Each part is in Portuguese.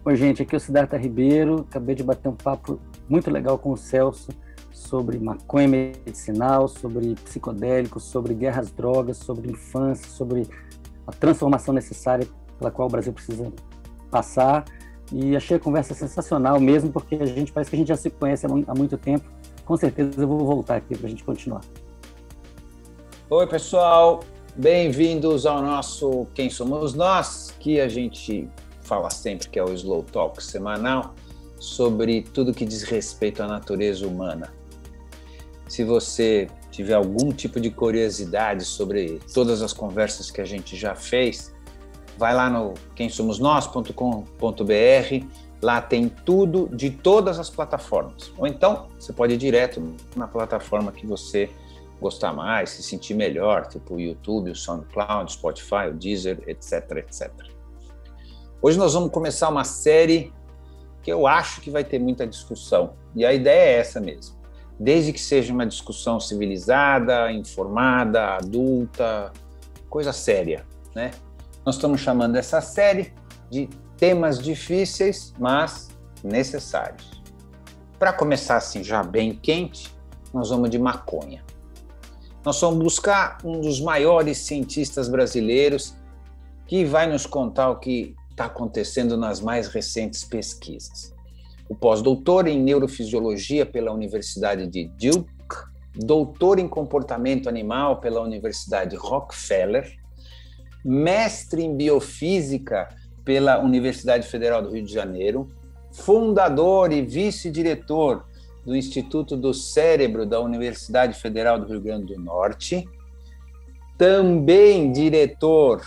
Oi, gente, aqui é o Siddhartha Ribeiro. Acabei de bater um papo muito legal com o Celso sobre maconha medicinal, sobre psicodélicos, sobre guerra às drogas, sobre infância, sobre a transformação necessária pela qual o Brasil precisa passar. E achei a conversa sensacional mesmo, porque parece que a gente já se conhece há muito tempo. Com certeza eu vou voltar aqui para a gente continuar. Oi, pessoal. Bem-vindos ao nosso Quem Somos Nós, que a gente fala sempre que é o Slow Talk semanal sobre tudo que diz respeito à natureza humana. Se você tiver algum tipo de curiosidade sobre todas as conversas que a gente já fez, vai lá no quemsomosnós.com.br, lá tem tudo de todas as plataformas. Ou então, você pode ir direto na plataforma que você gostar mais, se sentir melhor, tipo o YouTube, o SoundCloud, o Spotify, o Deezer, etc, etc. Hoje nós vamos começar uma série que eu acho que vai ter muita discussão. E a ideia é essa mesmo. Desde que seja uma discussão civilizada, informada, adulta, coisa séria, né? Nós estamos chamando essa série de temas difíceis, mas necessários. Para começar assim já bem quente, nós vamos de maconha. Nós vamos buscar um dos maiores cientistas brasileiros que vai nos contar o que está acontecendo nas mais recentes pesquisas. O pós-doutor em neurofisiologia pela Universidade de Duke, doutor em comportamento animal pela Universidade Rockefeller, mestre em biofísica pela Universidade Federal do Rio de Janeiro, fundador e vice-diretor do Instituto do Cérebro da Universidade Federal do Rio Grande do Norte, também diretor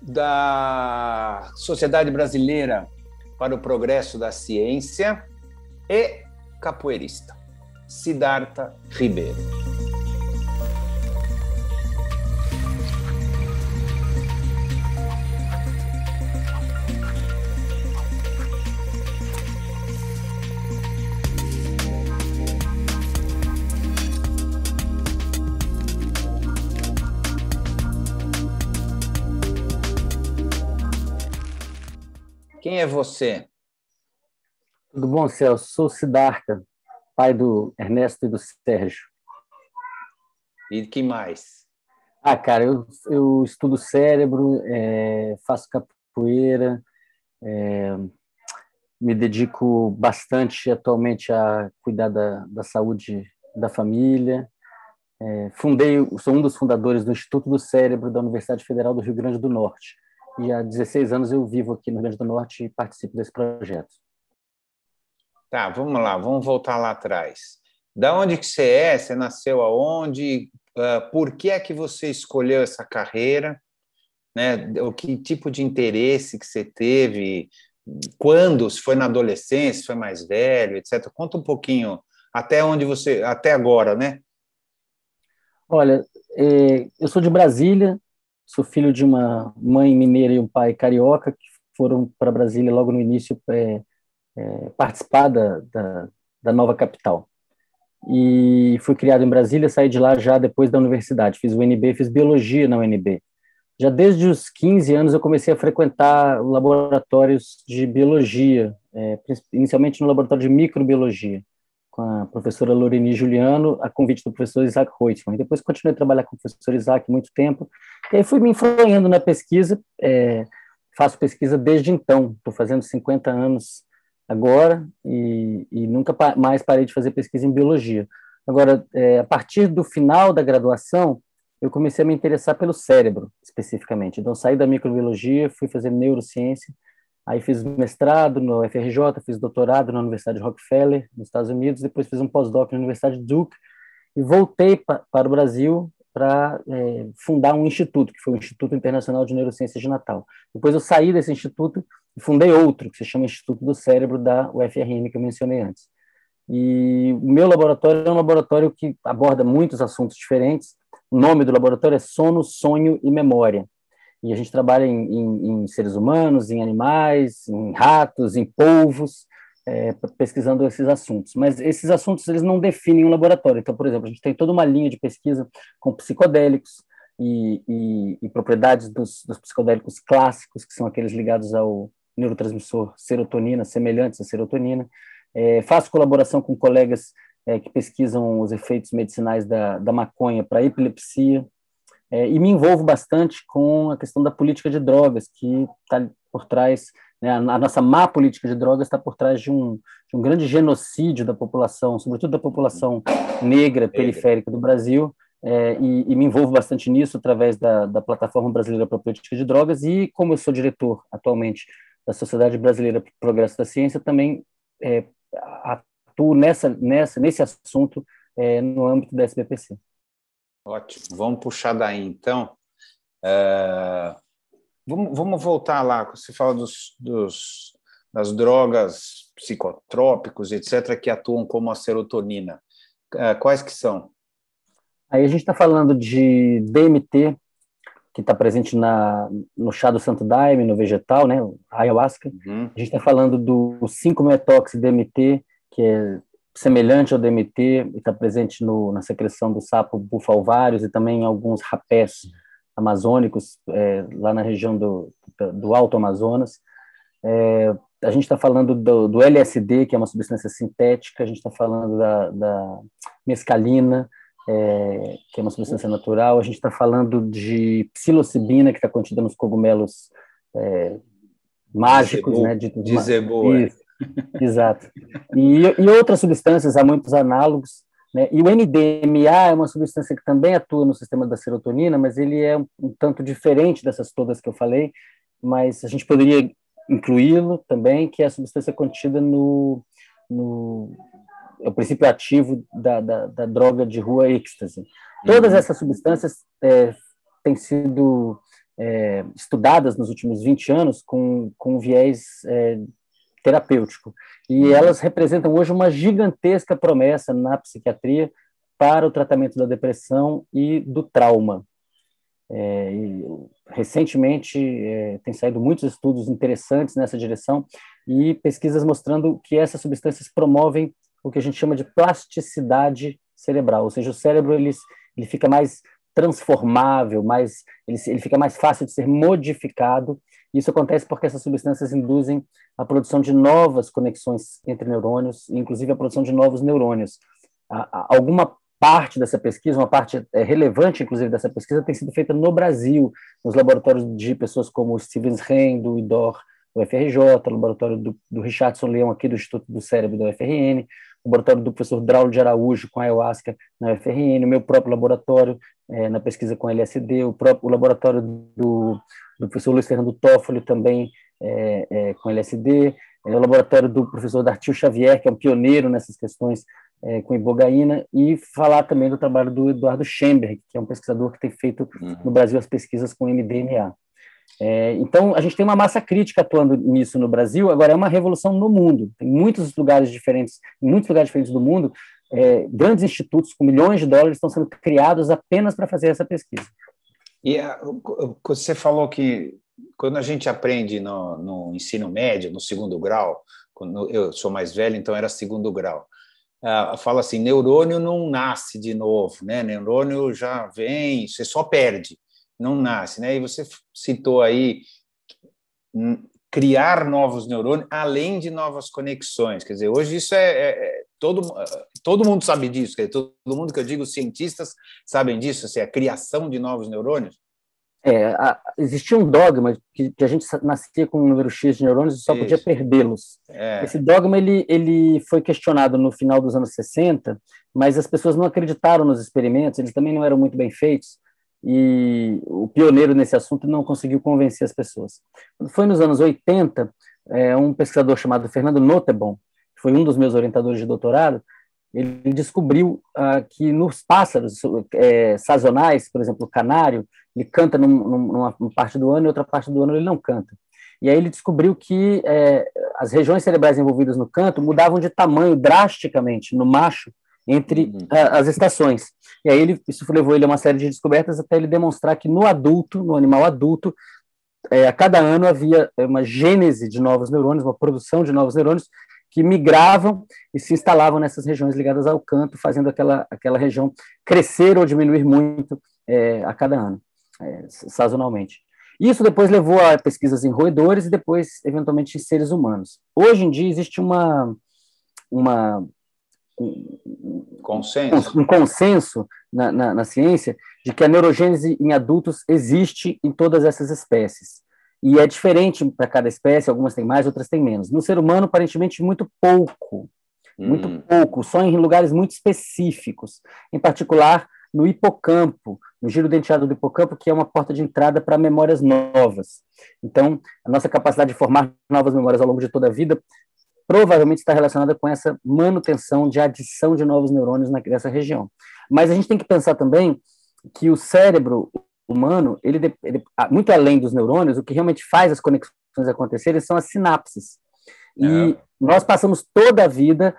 da Sociedade Brasileira para o Progresso da Ciência e capoeirista, Siddhartha Ribeiro. Quem é você? Tudo bom, Celso? Sou o Siddhartha, pai do Ernesto e do Sérgio. E que mais? Cara, eu estudo cérebro, faço capoeira, me dedico bastante atualmente a cuidar da saúde da família. Sou um dos fundadores do Instituto do Cérebro da Universidade Federal do Rio Grande do Norte. E há 16 anos eu vivo aqui no Rio Grande do Norte e participo desse projeto. Tá, vamos lá, vamos voltar lá atrás. Da onde que você é? Você nasceu aonde? Por que é que você escolheu essa carreira? Né? O que tipo de interesse que você teve? Quando? Se foi na adolescência, se foi mais velho, etc. Conta um pouquinho até agora, né? Olha, eu sou de Brasília, sou filho de uma mãe mineira e um pai carioca que foram para Brasília logo no início participar da nova capital. E fui criado em Brasília, saí de lá já depois da universidade. Fiz o UNB, fiz biologia na UNB. Já desde os 15 anos eu comecei a frequentar laboratórios de biologia, inicialmente no laboratório de microbiologia, com a professora Loreni Juliano, a convite do professor Isaac Reutemann. Depois continuei a trabalhar com o professor Isaac muito tempo, e aí fui me enfronhando na pesquisa, faço pesquisa desde então, estou fazendo 50 anos agora, e nunca mais parei de fazer pesquisa em biologia. Agora, a partir do final da graduação, eu comecei a me interessar pelo cérebro, especificamente. Então, saí da microbiologia, fui fazer neurociência, aí fiz mestrado no UFRJ, fiz doutorado na Universidade Rockefeller, nos Estados Unidos, depois fiz um pós-doc na Universidade de Duke, e voltei para o Brasil para fundar um instituto, que foi o Instituto Internacional de Neurociências de Natal. Depois eu saí desse instituto e fundei outro, que se chama Instituto do Cérebro da UFRN, que eu mencionei antes. E o meu laboratório é um laboratório que aborda muitos assuntos diferentes. O nome do laboratório é Sono, Sonho e Memória. E a gente trabalha em seres humanos, em animais, em ratos, em polvos, pesquisando esses assuntos. Mas esses assuntos eles não definem um laboratório. Então, por exemplo, a gente tem toda uma linha de pesquisa com psicodélicos e propriedades dos psicodélicos clássicos, que são aqueles ligados ao neurotransmissor serotonina, semelhantes à serotonina. Faço colaboração com colegas que pesquisam os efeitos medicinais da maconha para epilepsia, e me envolvo bastante com a questão da política de drogas, que está por trás, né, a nossa má política de drogas está por trás de um grande genocídio da população, sobretudo da população negra periférica do Brasil, e me envolvo bastante nisso através da Plataforma Brasileira para a Política de Drogas, e como eu sou diretor atualmente da Sociedade Brasileira para o Progresso da Ciência, também atuo nesse assunto no âmbito da SBPC. Ótimo, vamos puxar daí então. Vamos voltar lá, você fala das drogas psicotrópicos, etc., que atuam como a serotonina. Quais que são? Aí a gente está falando de DMT, que está presente no chá do Santo Daime, no vegetal, né, ayahuasca. Uhum. A gente está falando do 5-metox-DMT, que é semelhante ao DMT, e está presente na secreção do sapo bufalvários e também em alguns rapés amazônicos, lá na região do Alto Amazonas. A gente está falando do LSD, que é uma substância sintética, a gente está falando da mescalina, que é uma substância natural, a gente está falando de psilocibina, que está contida nos cogumelos mágicos, né? De Zebu, Exato. E outras substâncias, há muitos análogos, né? E o NDMA é uma substância que também atua no sistema da serotonina, mas ele é um tanto diferente dessas todas que eu falei, mas a gente poderia incluí-lo também, que é a substância contida no o princípio ativo da droga de rua êxtase. Todas essas substâncias têm sido estudadas nos últimos 20 anos com viés terapêutico, e elas representam hoje uma gigantesca promessa na psiquiatria para o tratamento da depressão e do trauma. E recentemente tem saído muitos estudos interessantes nessa direção e pesquisas mostrando que essas substâncias promovem o que a gente chama de plasticidade cerebral, ou seja, o cérebro ele fica mais transformável, ele fica mais fácil de ser modificado. Isso acontece porque essas substâncias induzem a produção de novas conexões entre neurônios, inclusive a produção de novos neurônios. Alguma parte dessa pesquisa, uma parte relevante, inclusive, dessa pesquisa, tem sido feita no Brasil, nos laboratórios de pessoas como o Stevens Rein, do IDOR, do FRJ, o laboratório do Richardson Leão, aqui do Instituto do Cérebro, da UFRN, o laboratório do professor Draulio de Araújo, com a ayahuasca, na UFRN, o meu próprio laboratório, na pesquisa com LSD, o laboratório do professor Luiz Fernando Toffoli, também com LSD, o laboratório do professor Dartil Xavier, que é um pioneiro nessas questões com ibogaína, e falar também do trabalho do Eduardo Schemberg, que é um pesquisador que tem feito no Brasil as pesquisas com MDMA. Então, a gente tem uma massa crítica atuando nisso no Brasil, agora é uma revolução no mundo, tem muitos lugares diferentes, em muitos lugares diferentes do mundo, grandes institutos com milhões de dólares estão sendo criados apenas para fazer essa pesquisa. E você falou que quando a gente aprende no ensino médio, no segundo grau, eu sou mais velho, então era segundo grau, fala assim, neurônio não nasce de novo, né? Neurônio já vem, você só perde, não nasce, né? E você citou aí criar novos neurônios, além de novas conexões. Quer dizer, hoje isso todo mundo sabe disso, quer dizer, todo mundo que eu digo, os cientistas sabem disso, assim, a criação de novos neurônios. Existia um dogma que a gente nascia com um número X de neurônios e só podia perdê-los. Esse dogma ele foi questionado no final dos anos 60, mas as pessoas não acreditaram nos experimentos, eles também não eram muito bem feitos, e o pioneiro nesse assunto não conseguiu convencer as pessoas. Foi nos anos 80, um pesquisador chamado Fernando Nottebohm, que foi um dos meus orientadores de doutorado, ele descobriu que nos pássaros sazonais, por exemplo, o canário, ele canta numa parte do ano e outra parte do ano ele não canta. E aí ele descobriu que as regiões cerebrais envolvidas no canto mudavam de tamanho drasticamente no macho entre as estações. E aí isso levou ele a uma série de descobertas até ele demonstrar que no animal adulto, a cada ano havia uma gênese de novos neurônios, uma produção de novos neurônios que migravam e se instalavam nessas regiões ligadas ao canto, fazendo aquela região crescer ou diminuir muito a cada ano, sazonalmente. Isso depois levou a pesquisas em roedores e depois, eventualmente, em seres humanos. Hoje em dia existe uma Consenso. um consenso na ciência de que a neurogênese em adultos existe em todas essas espécies. E é diferente para cada espécie, algumas têm mais, outras têm menos. No ser humano, aparentemente, muito pouco, só em lugares muito específicos, em particular no hipocampo, no giro denteado do hipocampo, que é uma porta de entrada para memórias novas. Então, a nossa capacidade de formar novas memórias ao longo de toda a vida provavelmente está relacionada com essa manutenção de adição de novos neurônios nessa região. Mas a gente tem que pensar também que o cérebro humano, ele muito além dos neurônios, o que realmente faz as conexões acontecerem são as sinapses. E nós passamos toda a vida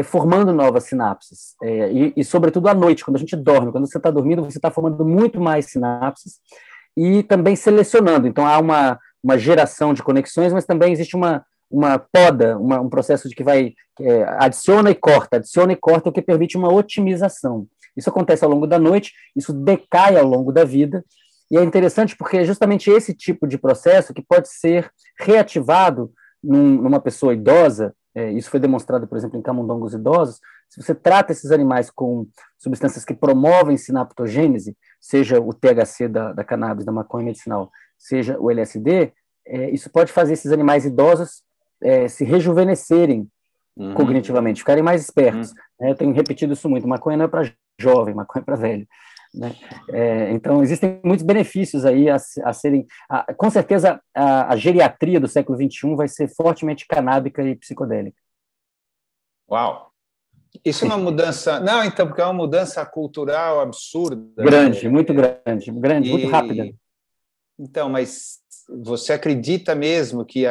formando novas sinapses, e sobretudo à noite, quando a gente dorme. Quando você está dormindo, você está formando muito mais sinapses e também selecionando. Então, há uma geração de conexões, mas também existe uma poda, um processo de que vai adiciona e corta, o que permite uma otimização. Isso acontece ao longo da noite, isso decai ao longo da vida, e é interessante porque é justamente esse tipo de processo que pode ser reativado numa pessoa idosa. Isso foi demonstrado, por exemplo, em camundongos idosos. Se você trata esses animais com substâncias que promovem sinaptogênese, seja o THC da cannabis, da maconha medicinal, seja o LSD, isso pode fazer esses animais idosos se rejuvenescerem cognitivamente, ficarem mais espertos. Eu tenho repetido isso muito, maconha não é para jovem, maconha é para velho. Né? Então, existem muitos benefícios aí a serem... com certeza, a geriatria do século XXI vai ser fortemente canábica e psicodélica. Uau! Isso é uma mudança... Não, então, porque é uma mudança cultural absurda. Grande, muito grande, muito rápida. Então, mas você acredita mesmo que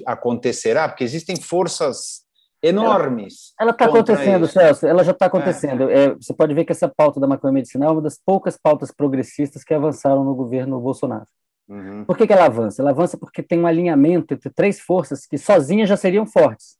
acontecerá? Porque existem forças enormes. Ela está acontecendo, Celso, ela já está acontecendo. Você pode ver que essa pauta da maconha medicinal é uma das poucas pautas progressistas que avançaram no governo Bolsonaro. Por que ela avança? Ela avança porque tem um alinhamento entre três forças que sozinhas já seriam fortes,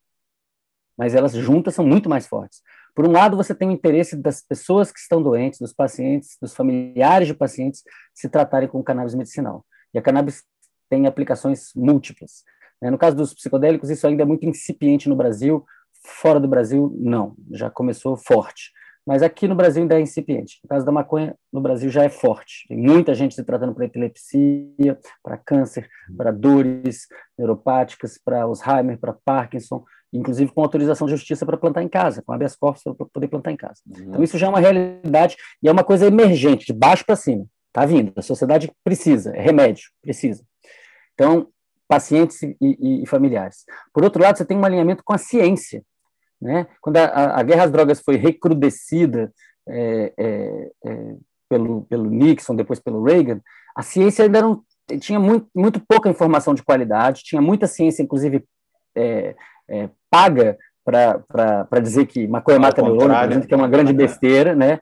mas elas juntas são muito mais fortes. Por um lado, você tem o interesse das pessoas que estão doentes, dos pacientes, dos familiares de pacientes, se tratarem com cannabis medicinal. E a cannabis tem aplicações múltiplas. No caso dos psicodélicos, isso ainda é muito incipiente no Brasil. Fora do Brasil, não. Já começou forte. Mas aqui no Brasil ainda é incipiente. No caso da maconha, no Brasil já é forte. Tem muita gente se tratando para epilepsia, para câncer, para dores neuropáticas, para Alzheimer, para Parkinson, inclusive com autorização de justiça para plantar em casa, com habeas corpus para poder plantar em casa. Então isso já é uma realidade e é uma coisa emergente, de baixo para cima. Está vindo. A sociedade precisa, é remédio, precisa. Então, pacientes e familiares. Por outro lado, você tem um alinhamento com a ciência. Né? Quando a guerra às drogas foi recrudescida pelo Nixon, depois pelo Reagan, a ciência ainda tinha muito pouca informação de qualidade, tinha muita ciência, inclusive, paga para dizer que maconha mata neurônio, por exemplo, que é uma grande besteira, né?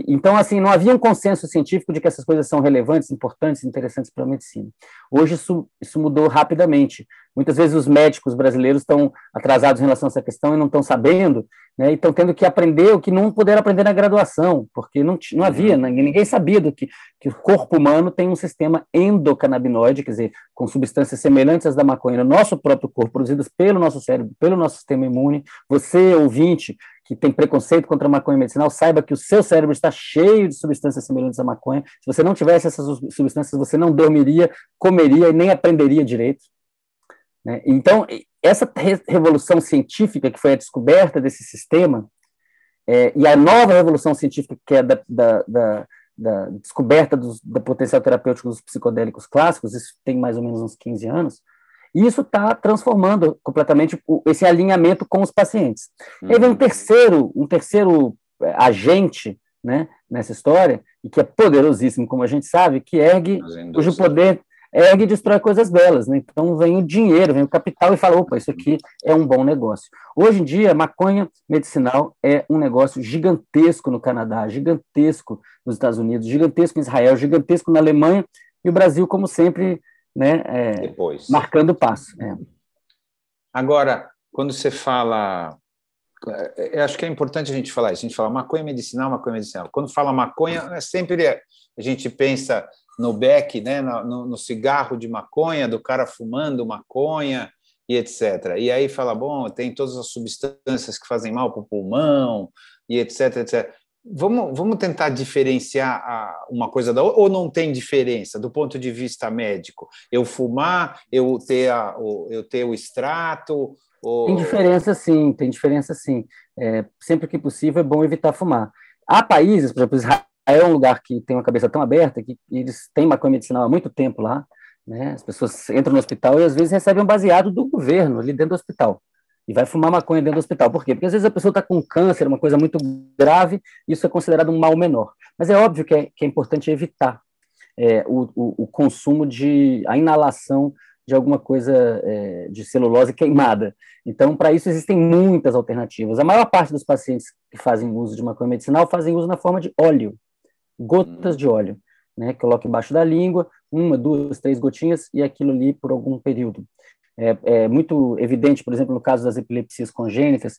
Então, assim, não havia um consenso científico de que essas coisas são relevantes, importantes, interessantes para a medicina. Hoje isso mudou rapidamente. Muitas vezes os médicos brasileiros estão atrasados em relação a essa questão e não estão sabendo, né, e estão tendo que aprender o que não puderam aprender na graduação, porque não havia, ninguém sabia que o corpo humano tem um sistema endocannabinoide, quer dizer, com substâncias semelhantes às da maconha no nosso próprio corpo, produzidas pelo nosso cérebro, pelo nosso sistema imune. Você, ouvinte, que tem preconceito contra a maconha medicinal, saiba que o seu cérebro está cheio de substâncias semelhantes à maconha. Se você não tivesse essas substâncias, você não dormiria, comeria e nem aprenderia direito. Né? Então, essa revolução científica, que foi a descoberta desse sistema, e a nova revolução científica, que é da descoberta do potencial terapêutico dos psicodélicos clássicos, isso tem mais ou menos uns 15 anos, e isso está transformando completamente esse alinhamento com os pacientes. E aí vem um terceiro agente, né, nessa história, e que é poderosíssimo, como a gente sabe, que cujo poder ergue e destrói coisas belas. Né? Então vem o dinheiro, vem o capital e fala, opa, isso aqui é um bom negócio. Hoje em dia, maconha medicinal é um negócio gigantesco no Canadá, gigantesco nos Estados Unidos, gigantesco em Israel, gigantesco na Alemanha, e o Brasil, como sempre, né, marcando o passo. Agora, quando você fala... Eu acho que é importante a gente falar isso. A gente fala maconha medicinal. Quando fala maconha, sempre a gente pensa no beck, né, no cigarro de maconha, do cara fumando maconha e etc. E aí fala, bom, tem todas as substâncias que fazem mal para o pulmão e etc, etc. Vamos tentar diferenciar uma coisa da outra, ou não tem diferença do ponto de vista médico? Eu fumar, eu ter o extrato... Tem diferença, sim, tem diferença, sim. Sempre que possível é bom evitar fumar. Há países, por exemplo, Israel é um lugar que tem uma cabeça tão aberta que eles têm maconha medicinal há muito tempo lá, né? As pessoas entram no hospital e às vezes recebem um baseado do governo ali dentro do hospital. E vai fumar maconha dentro do hospital. Por quê? Porque às vezes a pessoa está com câncer, uma coisa muito grave, e isso é considerado um mal menor. Mas é óbvio que é importante evitar o consumo a inalação de alguma coisa de celulose queimada. Então, para isso, existem muitas alternativas. A maior parte dos pacientes que fazem uso de maconha medicinal fazem uso na forma de óleo, gotas de óleo, né? Coloca embaixo da língua, 1, 2, 3 gotinhas, e aquilo ali por algum período. É muito evidente, por exemplo, no caso das epilepsias congênitas,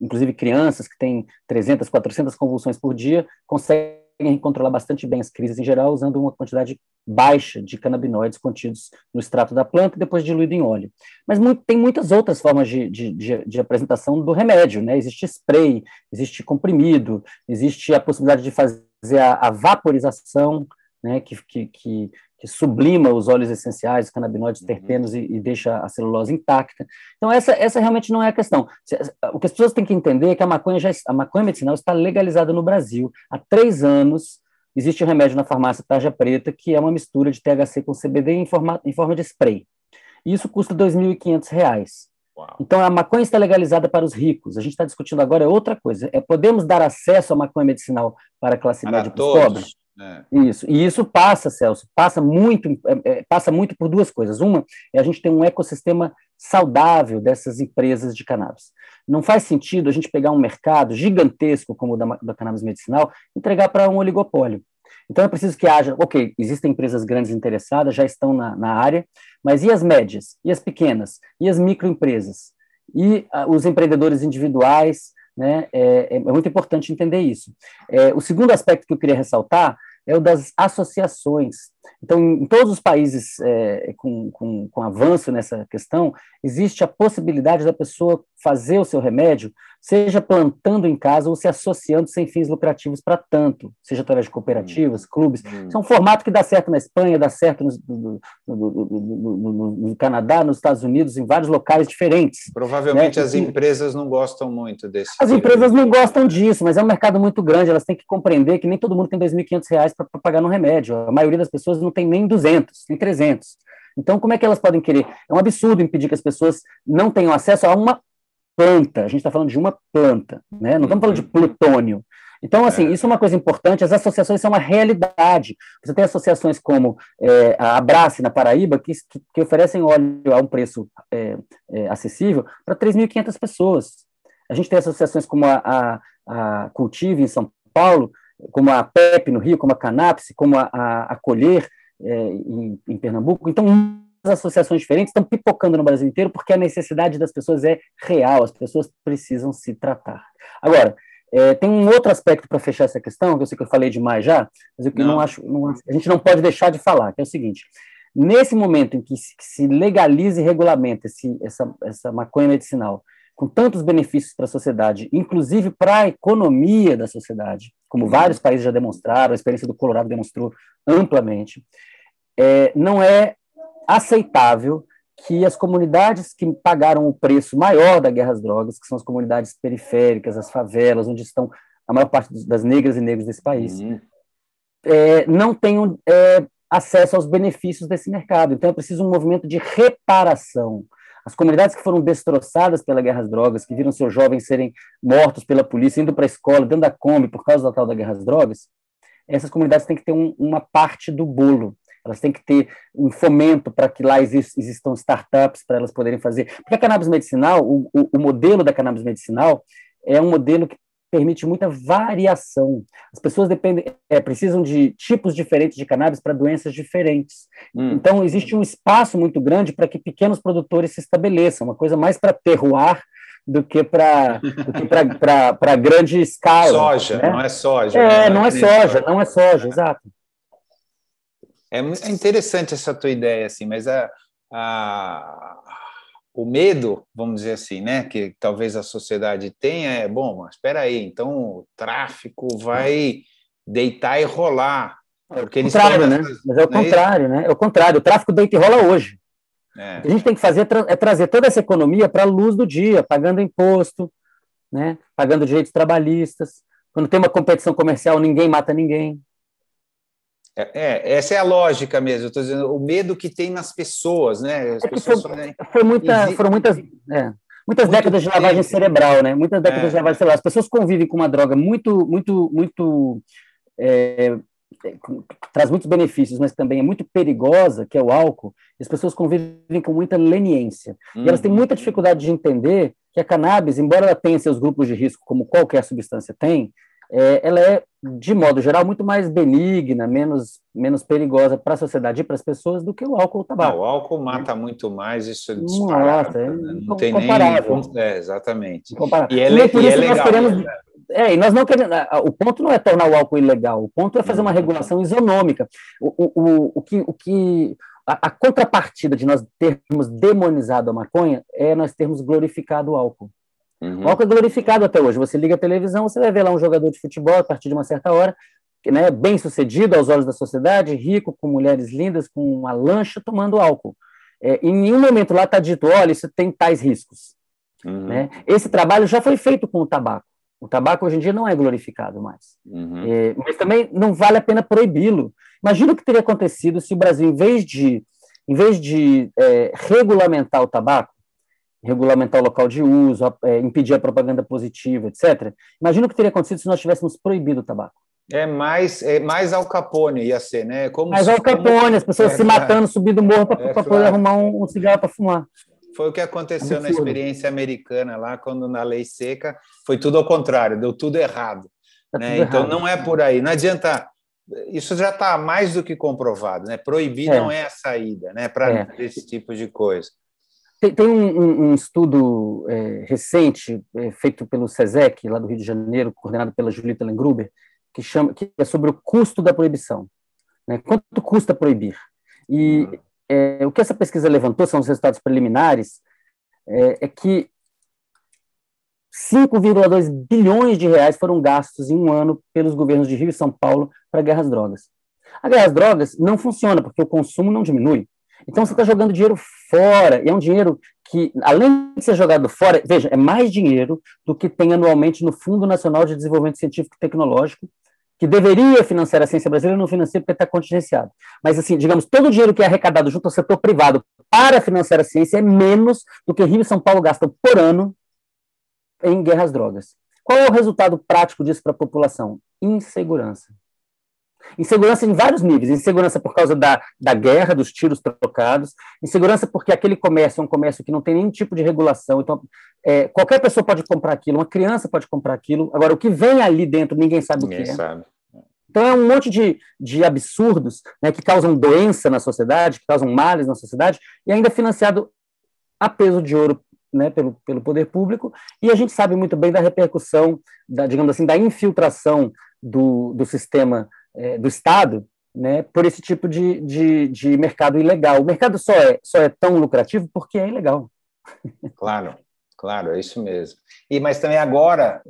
inclusive crianças que têm 300, 400 convulsões por dia, conseguem controlar bastante bem as crises em geral, usando uma quantidade baixa de canabinoides contidos no extrato da planta e depois diluído em óleo. Mas tem muitas outras formas de apresentação do remédio, né? Existe spray, existe comprimido, existe a possibilidade de fazer a vaporização, né? Que sublima os óleos essenciais, os canabinoides, terpenos e deixa a celulose intacta. Então, essa realmente não é a questão. O que as pessoas têm que entender é que a maconha medicinal está legalizada no Brasil. Há 3 anos, existe um remédio na farmácia Tarja Preta, que é uma mistura de THC com CBD em forma de spray. E isso custa R$ 2.500. Então, a maconha está legalizada para os ricos. A gente está discutindo agora outra coisa. Podemos dar acesso à maconha medicinal para a classe média e para os pobres? Isso. E isso passa, Celso, passa muito por 2 coisas. Uma é a gente ter um ecossistema saudável dessas empresas de cannabis. Não faz sentido a gente pegar um mercado gigantesco como o da cannabis medicinal e entregar para um oligopólio. Então é preciso que haja, existem empresas grandes interessadas, já estão na área, mas e as médias? E as pequenas? E as microempresas? E os empreendedores individuais? Né? É muito importante entender isso. O segundo aspecto que eu queria ressaltar é o das associações. Então, em todos os países com avanço nessa questão, existe a possibilidade da pessoa fazer o seu remédio, seja plantando em casa ou se associando sem fins lucrativos para tanto, seja através de cooperativas, clubes. Isso é um formato que dá certo na Espanha, dá certo no Canadá, nos Estados Unidos, em vários locais diferentes. Provavelmente, né? As empresas não gostam muito desse. As empresas não gostam disso, mas é um mercado muito grande, elas têm que compreender que nem todo mundo tem R$ 2.500 para pagar no remédio. A maioria das pessoas não tem nem 200, tem 300. Então, como é que elas podem querer? É um absurdo impedir que as pessoas não tenham acesso a uma planta. A gente está falando de uma planta, né? Não estamos falando de plutônio. Então, assim, isso é uma coisa importante. As associações são uma realidade. Você tem associações como a Abrace, na Paraíba, que oferecem óleo a um preço acessível para 3.500 pessoas. A gente tem associações como a Cultive, em São Paulo, como a PEP, no Rio, como a Canapse, como a Colher, em Pernambuco. Então, as associações diferentes estão pipocando no Brasil inteiro porque a necessidade das pessoas é real, as pessoas precisam se tratar. Agora, tem um outro aspecto para fechar essa questão, que eu sei que eu falei demais já, mas eu não acho, a gente não pode deixar de falar, que é o seguinte: nesse momento em que se legaliza e regulamenta essa maconha medicinal, com tantos benefícios para a sociedade, inclusive para a economia da sociedade, como vários países já demonstraram, a experiência do Colorado demonstrou amplamente, não é aceitável que as comunidades que pagaram o preço maior da guerra às drogas, que são as comunidades periféricas, as favelas, onde estão a maior parte das negras e negros desse país, não tenham acesso aos benefícios desse mercado. Então é preciso um movimento de reparação. As comunidades que foram destroçadas pela guerra às drogas, que viram seus jovens serem mortos pela polícia, indo para a escola, dentro da Kombi, por causa da tal da guerra às drogas, essas comunidades têm que ter uma parte do bolo. Elas têm que ter um fomento para que lá existam startups para elas poderem fazer. Porque a cannabis medicinal, o modelo da cannabis medicinal é um modelo que permite muita variação. As pessoas precisam de tipos diferentes de cannabis para doenças diferentes. Então, existe um espaço muito grande para que pequenos produtores se estabeleçam, uma coisa mais para terroir do que para grande escala. Soja, né? Não é soja. Não é soja, exato. É interessante essa tua ideia, assim, mas o medo, vamos dizer assim, né, que talvez a sociedade tenha bom, mas espera aí, então o tráfico vai deitar e rolar, É o porque eles estão contrário, né? nessas... Mas é o Não é isso? contrário, né? É o contrário. O tráfico deita e rola hoje. O que É, a gente tem que fazer é trazer toda essa economia para a luz do dia, pagando imposto, né? Pagando direitos trabalhistas. Quando tem uma competição comercial, ninguém mata ninguém. essa é a lógica mesmo. Eu estou dizendo o medo que tem nas pessoas, né? As É que pessoas fazem foram muitas muito décadas de lavagem tempo. cerebral, né? Muitas décadas de É, lavagem cerebral. As pessoas convivem com uma droga muito é, traz muitos benefícios, mas também é muito perigosa, que é o álcool. E as pessoas convivem com muita leniência. E elas têm uhum. muita dificuldade de entender que a cannabis, embora ela tenha seus grupos de risco, como qualquer substância tem, ela é, de modo geral, muito mais benigna, menos perigosa para a sociedade e para as pessoas do que o álcool ou o Não, tabaco. o álcool Né? mata muito mais, isso é disparado, Nossa, é né? Não tem nem... incomparável. Exatamente. Incomparável. E E nem por e é isso nós legal. queremos. E nós não queremos. O ponto não é tornar o álcool ilegal, o ponto é fazer uma Uhum. regulação isonômica. A contrapartida de nós termos demonizado a maconha é nós termos glorificado o álcool. O Uhum. álcool é glorificado até hoje. Você liga a televisão, você vai ver lá um jogador de futebol a partir de uma certa hora, né, bem sucedido aos olhos da sociedade, rico, com mulheres lindas, com uma lancha, tomando álcool. Em nenhum momento lá está dito, olha, isso tem tais riscos. Uhum. Né? Esse trabalho já foi feito com o tabaco. O tabaco hoje em dia não é glorificado mais. Uhum. Mas também não vale a pena proibi-lo. Imagina o que teria acontecido se o Brasil, em vez de regulamentar o tabaco, regulamentar o local de uso, impedir a propaganda positiva, etc. Imagina o que teria acontecido se nós tivéssemos proibido o tabaco. É mais Al Capone ia ser, né? Mas Al Capone, as pessoas se matando, subindo o morro para poder claro. arrumar um cigarro para fumar. Foi o que aconteceu na Absurdo. experiência americana lá, quando na lei seca foi tudo ao contrário, deu tudo errado. Tá Né? tudo Então errado. não é por aí, não adianta. Isso já está mais do que comprovado, né? Proibir não é a saída, né? Para esse tipo de coisa. Tem um estudo recente feito pelo SESEC, lá do Rio de Janeiro, coordenado pela Julita Lengruber, que é sobre o custo da proibição. Né? Quanto custa proibir? E o que essa pesquisa levantou, são os resultados preliminares, é que 5,2 bilhões de reais foram gastos em um ano pelos governos de Rio e São Paulo para a guerra às drogas. A guerra às drogas não funciona, porque o consumo não diminui. Então, você está jogando dinheiro fora, e é um dinheiro que, além de ser jogado fora, veja, é mais dinheiro do que tem anualmente no Fundo Nacional de Desenvolvimento Científico e Tecnológico, que deveria financiar a ciência brasileira, não financia porque está contingenciado. Mas, assim, digamos, todo o dinheiro que é arrecadado junto ao setor privado para financiar a ciência é menos do que Rio e São Paulo gastam por ano em guerra às drogas. Qual é o resultado prático disso para a população? Insegurança. Insegurança em vários níveis. Insegurança por causa da guerra, dos tiros trocados. Insegurança porque aquele comércio é um comércio que não tem nenhum tipo de regulação. Então, qualquer pessoa pode comprar aquilo, uma criança pode comprar aquilo. Agora, o que vem ali dentro, ninguém sabe o que é. Sabe. Então, é um monte de absurdos, né, que causam doença na sociedade, que causam males na sociedade, e ainda financiado a peso de ouro, né, pelo poder público, e a gente sabe muito bem da repercussão, digamos assim, da infiltração do sistema do Estado, né, por esse tipo de mercado ilegal. O mercado só é tão lucrativo porque é ilegal. Claro, é isso mesmo. Mas também agora,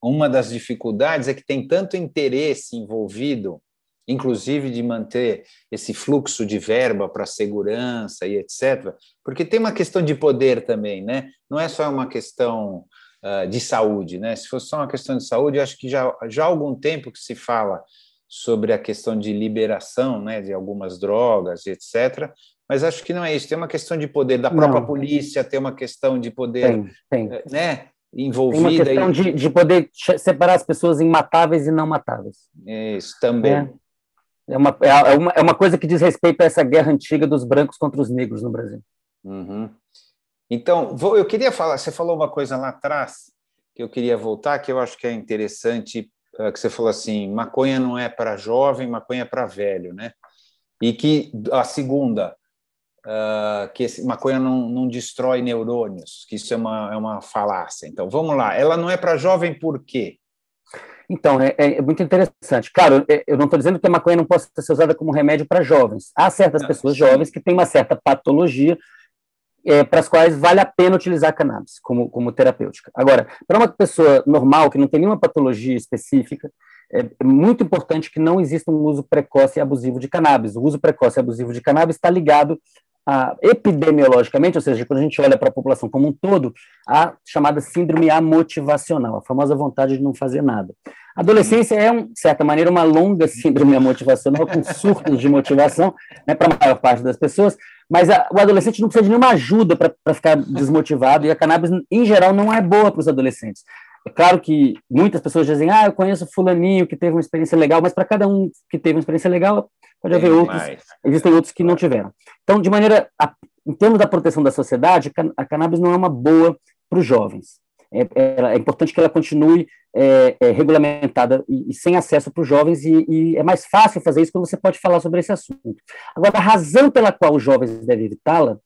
uma das dificuldades é que tem tanto interesse envolvido, inclusive de manter esse fluxo de verba para segurança e etc., porque tem uma questão de poder também, né? Não é só uma questão de saúde, né? Se fosse só uma questão de saúde, acho que já há algum tempo que se fala sobre a questão de liberação, né, de algumas drogas, etc., mas acho que não é isso. Tem uma questão de poder da própria polícia, tem uma questão de poder né, envolvida. Tem uma questão de poder separar as pessoas em matáveis e não matáveis. Isso também. É uma coisa que diz respeito a essa guerra antiga dos brancos contra os negros no Brasil. Uhum. Então, eu queria falar, você falou uma coisa lá atrás, que eu queria voltar, que eu acho que é interessante, que você falou assim, maconha não é para jovem, maconha é para velho, né? E que a segunda, que maconha não destrói neurônios, que isso é uma falácia. Então, vamos lá. Ela não é para jovem por quê? Então, é muito interessante. Claro, eu não estou dizendo que a maconha não possa ser usada como remédio para jovens. Há certas Não, pessoas sim. jovens que têm uma certa patologia para as quais vale a pena utilizar a cannabis como terapêutica. Agora, para uma pessoa normal, que não tem nenhuma patologia específica, é muito importante que não exista um uso precoce e abusivo de cannabis. O uso precoce e abusivo de cannabis está ligado epidemiologicamente, ou seja, quando a gente olha para a população como um todo, a chamada síndrome amotivacional, a famosa vontade de não fazer nada. A adolescência é, de certa maneira, uma longa síndrome amotivacional, com surtos de motivação, né, para a maior parte das pessoas, mas o adolescente não precisa de nenhuma ajuda para ficar desmotivado, e a cannabis, em geral, não é boa para os adolescentes. É claro que muitas pessoas dizem, eu conheço fulaninho que teve uma experiência legal, mas para cada um que teve uma experiência legal, pode haver outros, existem outros que não tiveram. Então, em termos da proteção da sociedade, a cannabis não é uma boa para os jovens. É importante que ela continue regulamentada e sem acesso para os jovens, e é mais fácil fazer isso quando você pode falar sobre esse assunto. Agora, a razão pela qual os jovens devem evitá-la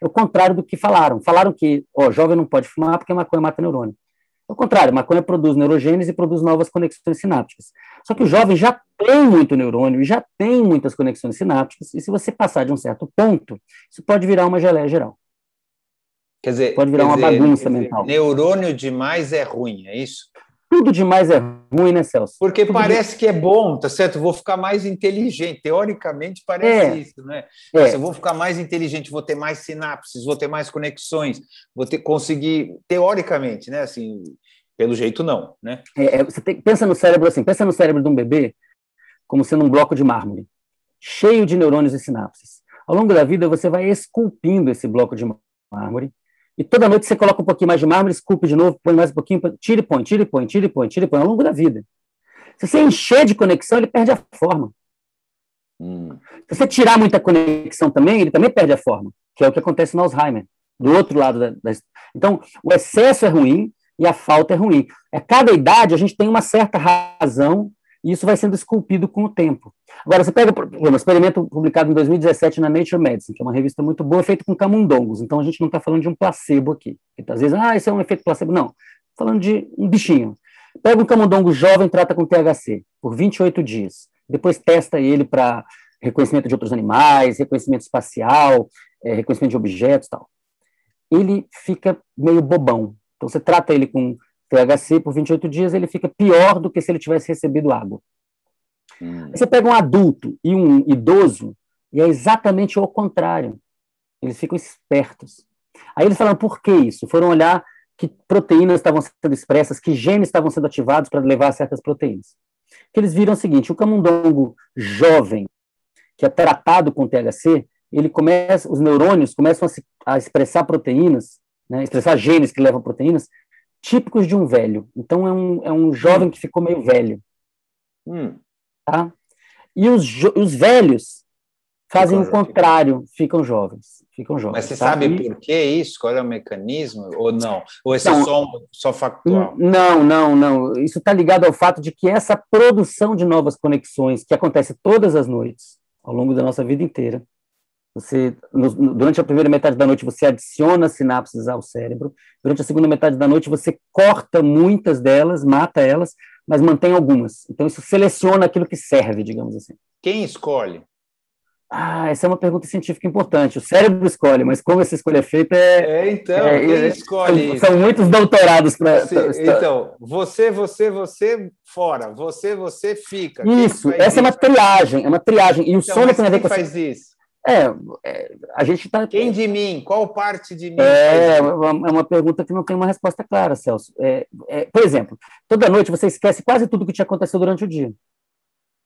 é o contrário do que falaram. Falaram que jovem não pode fumar porque a maconha mata neurônio. Ao contrário, a maconha produz neurogênese e produz novas conexões sinápticas. Só que o jovem já tem muito neurônio e já tem muitas conexões sinápticas, e se você passar de um certo ponto, isso pode virar uma geleia geral. Quer dizer, pode virar uma bagunça mental. Neurônio demais é ruim, é isso? Tudo demais é ruim, né, Celso? Porque parece que é bom, tá certo? Vou ficar mais inteligente. Teoricamente parece isso, né? Se eu vou ficar mais inteligente, vou ter mais sinapses, vou ter mais conexões, conseguir, teoricamente, né? Assim, pelo jeito não, né? Pensa no cérebro assim, pensa no cérebro de um bebê como sendo um bloco de mármore, cheio de neurônios e sinapses. Ao longo da vida, você vai esculpindo esse bloco de mármore, e toda noite você coloca um pouquinho mais de mármore, esculpe de novo, põe mais um pouquinho, tira e põe, tira e põe, tira e põe, tira e põe, ao longo da vida. Se você encher de conexão, ele perde a forma. Se você tirar muita conexão também, ele também perde a forma, que é o que acontece no Alzheimer, do outro lado Então, o excesso é ruim e a falta é ruim. A cada idade, a gente tem uma certa razão, e isso vai sendo esculpido com o tempo. Agora, você pega um experimento publicado em 2017 na Nature Medicine, que é uma revista muito boa, feito com camundongos. Então, a gente não está falando de um placebo aqui. Porque, às vezes, isso é um efeito placebo. Não, falando de um bichinho. Pega um camundongo jovem, trata com THC por 28 dias. Depois testa ele para reconhecimento de outros animais, reconhecimento espacial, reconhecimento de objetos e tal. Ele fica meio bobão. Então, você trata ele com THC por 28 dias, ele fica pior do que se ele tivesse recebido água. Você pega um adulto e um idoso, e é exatamente o contrário. Eles ficam espertos. Aí eles falaram, por que isso? Foram olhar que proteínas estavam sendo expressas, que genes estavam sendo ativados para levar a certas proteínas. Que eles viram o seguinte, o camundongo jovem, que é tratado com THC, os neurônios começam a expressar proteínas, né, expressar genes que levam proteínas, típicos de um velho. Então, é um jovem que ficou meio velho. Tá? E os velhos fazem o contrário, ficam jovens. Mas você sabe por que isso? Qual é o mecanismo? Ou não? Ou esse é só factual? Não. Isso está ligado ao fato de que essa produção de novas conexões, que acontece todas as noites, ao longo da nossa vida inteira, durante a primeira metade da noite, você adiciona sinapses ao cérebro. Durante a segunda metade da noite, você corta muitas delas, mata elas, mas mantém algumas. Então, isso seleciona aquilo que serve, digamos assim. Quem escolhe? Essa é uma pergunta científica importante. O cérebro escolhe, mas como essa escolha é feita quem escolhe isso? São muitos doutorados para... Então, você, fora. Você fica. Isso, essa é uma triagem. E o sono tem a ver com... Quem faz isso? A gente está... Quem de mim? Qual parte de mim? É uma pergunta que não tem uma resposta clara, Celso. Por exemplo, toda noite você esquece quase tudo que te aconteceu durante o dia.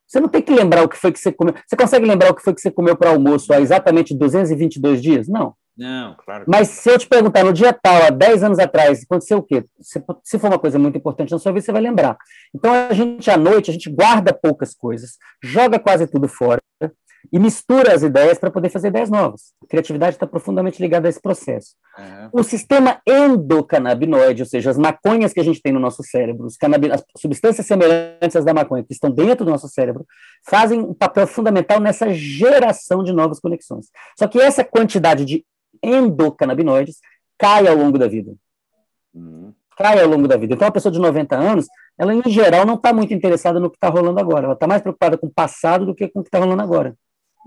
Você não tem que lembrar o que foi que você comeu. Você consegue lembrar o que foi que você comeu para almoço há exatamente 222 dias? Não. Não, claro. Mas se eu te perguntar no dia tal, há 10 anos atrás, aconteceu o quê? Se for uma coisa muito importante na sua vida, você vai lembrar. Então, à noite, a gente guarda poucas coisas, joga quase tudo fora e mistura as ideias para poder fazer ideias novas. A criatividade está profundamente ligada a esse processo. O sistema endocannabinoide, ou seja, as maconhas que a gente tem no nosso cérebro, as substâncias semelhantes às da maconha que estão dentro do nosso cérebro, fazem um papel fundamental nessa geração de novas conexões. Só que essa quantidade de endocannabinoides cai ao longo da vida. cai ao longo da vida. Então, a pessoa de 90 anos, ela, em geral, não está muito interessada no que está rolando agora. Ela está mais preocupada com o passado do que com o que está rolando agora.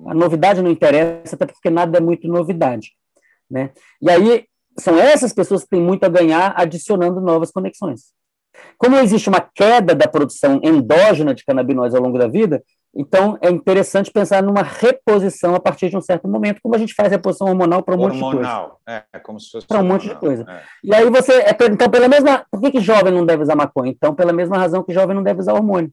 A novidade não interessa, até porque nada é muito novidade, né? E aí, são essas pessoas que têm muito a ganhar adicionando novas conexões. Como existe uma queda da produção endógena de canabinoides ao longo da vida, então é interessante pensar numa reposição a partir de um certo momento, como a gente faz reposição hormonal para um monte de coisa. Hormonal, como se fosse para um monte de coisa. E aí você, então, pela mesma, por que jovem não deve usar maconha? Então, pela mesma razão que jovem não deve usar hormônio.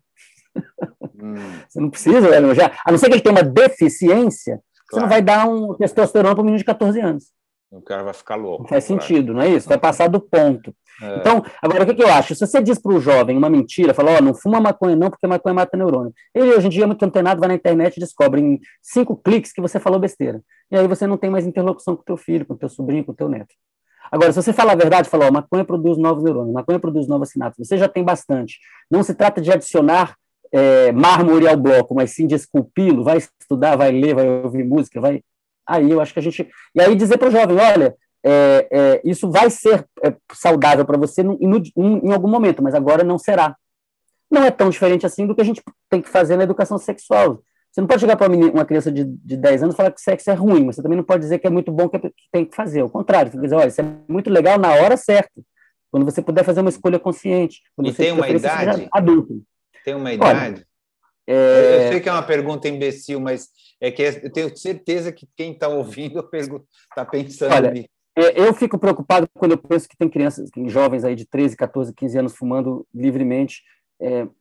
Você não precisa, a não ser que ele tenha uma deficiência, você não vai dar um testosterona para um menino de 14 anos. O cara vai ficar louco. Não faz sentido, não é isso? Vai passar do ponto. Então, agora, o que eu acho? Se você diz para o jovem uma mentira, fala, não fuma maconha não, porque maconha mata neurônio. Ele, hoje em dia, muito antenado, vai na internet e descobre em 5 cliques que você falou besteira. E aí você não tem mais interlocução com o teu filho, com o teu sobrinho, com o teu neto. Agora, se você falar a verdade, falar, maconha produz novos neurônios, maconha produz novas sinapses, você já tem bastante. Não se trata de adicionar mármore ao bloco, mas sim de esculpi-lo, vai estudar, vai ler, vai ouvir música, vai... Aí eu acho que a gente... E aí dizer para o jovem, olha, isso vai ser saudável para você em algum momento, mas agora não será. Não é tão diferente assim do que a gente tem que fazer na educação sexual. Você não pode chegar para uma criança de 10 anos e falar que sexo é ruim, mas você também não pode dizer que é muito bom, que tem que fazer. Ao contrário, você dizer, olha, isso é muito legal na hora certa, quando você puder fazer uma escolha consciente. Quando e você tem uma idade? Adulto. Tem uma idade? Eu sei que é uma pergunta imbecil, mas eu tenho certeza que quem está ouvindo está pensando. Olha, eu fico preocupado quando eu penso que tem crianças, tem jovens aí de 13, 14, 15 anos fumando livremente.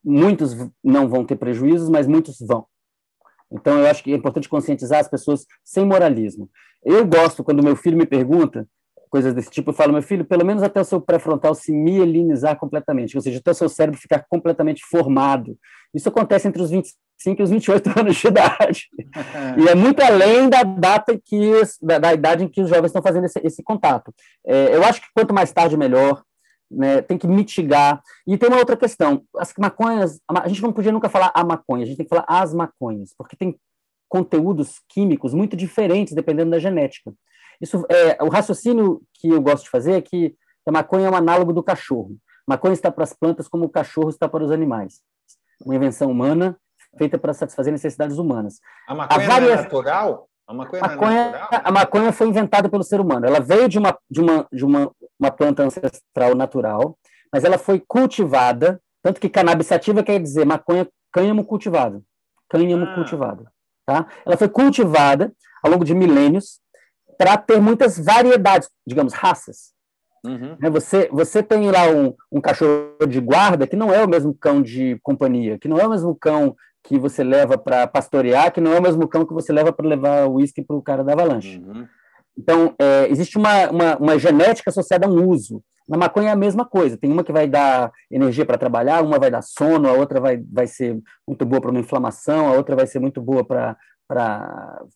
Muitos não vão ter prejuízos, mas muitos vão. Então, eu acho que é importante conscientizar as pessoas sem moralismo. Eu gosto, quando meu filho me pergunta coisas desse tipo, eu falo, meu filho, pelo menos até o seu pré-frontal se mielinizar completamente, ou seja, até o seu cérebro ficar completamente formado. Isso acontece entre os 25 e os 28 anos de idade. E é muito além da data da idade em que os jovens estão fazendo esse contato. Eu acho que quanto mais tarde, melhor. Né, tem que mitigar. E tem uma outra questão. As maconhas, a gente não podia nunca falar a maconha, a gente tem que falar as maconhas, porque tem conteúdos químicos muito diferentes dependendo da genética. O raciocínio que eu gosto de fazer é que a maconha é um análogo do cachorro. A maconha está para as plantas como o cachorro está para os animais. Uma invenção humana feita para satisfazer necessidades humanas. A maconha não é natural? A maconha foi inventada pelo ser humano. Ela veio de uma planta ancestral natural, mas ela foi cultivada, tanto que cannabis sativa quer dizer maconha, cânhamo cultivado. Cultivado. Tá? Ela foi cultivada ao longo de milênios para ter muitas variedades, digamos, raças. Uhum. Você tem lá um cachorro de guarda que não é o mesmo cão de companhia, que não é o mesmo cão que você leva para pastorear, que não é o mesmo cão que você leva para levar o uísque para o cara da avalanche. Uhum. Então, existe uma genética associada a um uso. Na maconha é a mesma coisa. Tem uma que vai dar energia para trabalhar, uma vai dar sono, a outra vai ser muito boa para uma inflamação, a outra vai ser muito boa para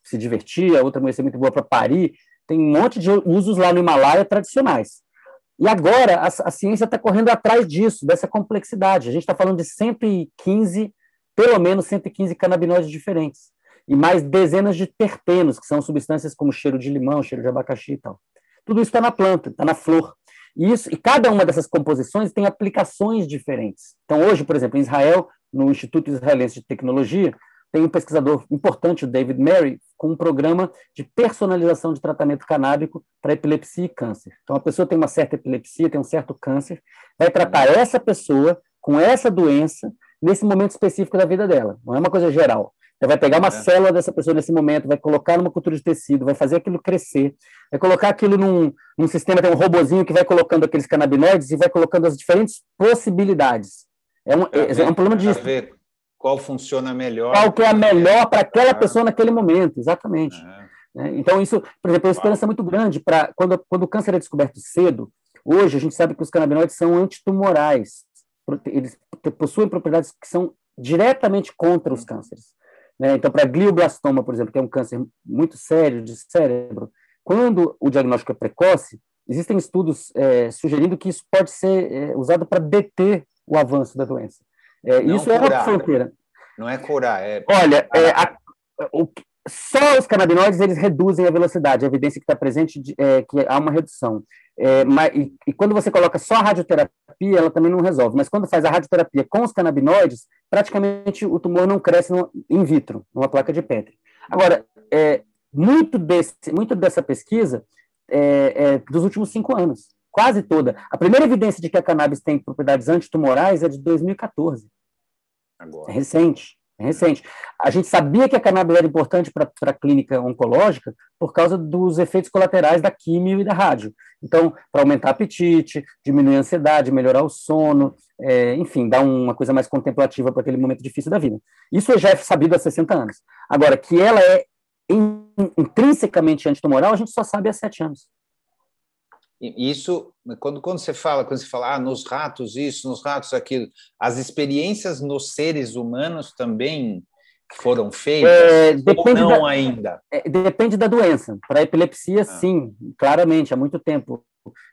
se divertir, a outra vai ser muito boa para parir. Tem um monte de usos lá no Himalaia tradicionais. E agora a ciência está correndo atrás disso, dessa complexidade. A gente está falando de 115, pelo menos 115 canabinoides diferentes. E mais dezenas de terpenos, que são substâncias como cheiro de limão, cheiro de abacaxi e tal. Tudo isso está na planta, está na flor. E cada uma dessas composições tem aplicações diferentes. Então, hoje, por exemplo, em Israel, no Instituto Israelense de Tecnologia, tem um pesquisador importante, o David Mary, com um programa de personalização de tratamento canábico para epilepsia e câncer. Então, a pessoa tem uma certa epilepsia, tem um certo câncer, vai tratar essa pessoa com essa doença nesse momento específico da vida dela. Não é uma coisa geral. Então, vai pegar uma célula dessa pessoa nesse momento, vai colocar numa cultura de tecido, vai fazer aquilo crescer, vai colocar aquilo num sistema, tem um robozinho que vai colocando aqueles canabinoides e vai colocando as diferentes possibilidades. É um problema de... ver qual funciona melhor. Qual que é a melhor para aquela pessoa naquele momento, exatamente. Então, isso, por exemplo, é uma esperança muito grande para quando o câncer é descoberto cedo. Hoje, a gente sabe que os canabinoides são antitumorais. Eles possuem propriedades que são diretamente contra os cânceres. Então, para glioblastoma, por exemplo, que é um câncer muito sério de cérebro, quando o diagnóstico é precoce, existem estudos sugerindo que isso pode ser usado para deter o avanço da doença. Isso é uma fronteira. Não é curar, Olha, só os canabinoides eles reduzem a velocidade. A evidência que está presente é que há uma redução. E quando você coloca só a radioterapia, quimioterapia, ela também não resolve, mas quando faz a radioterapia com os canabinoides, praticamente o tumor não cresce in vitro, numa placa de Petri. Agora, muito dessa pesquisa dos últimos 5 anos, quase toda. A primeira evidência de que a cannabis tem propriedades antitumorais é de 2014. Agora. É recente. É recente. A gente sabia que a cannabis era importante para a clínica oncológica por causa dos efeitos colaterais da químio e da rádio. Então, para aumentar o apetite, diminuir a ansiedade, melhorar o sono, enfim, dar uma coisa mais contemplativa para aquele momento difícil da vida. Isso já é sabido há 60 anos. Agora, que ela é intrinsecamente antitumoral, a gente só sabe há 7 anos. Isso, quando você fala, nos ratos isso, nos ratos aquilo, as experiências nos seres humanos também foram feitas ou não ainda? Depende da doença. Para epilepsia, sim, claramente, há muito tempo.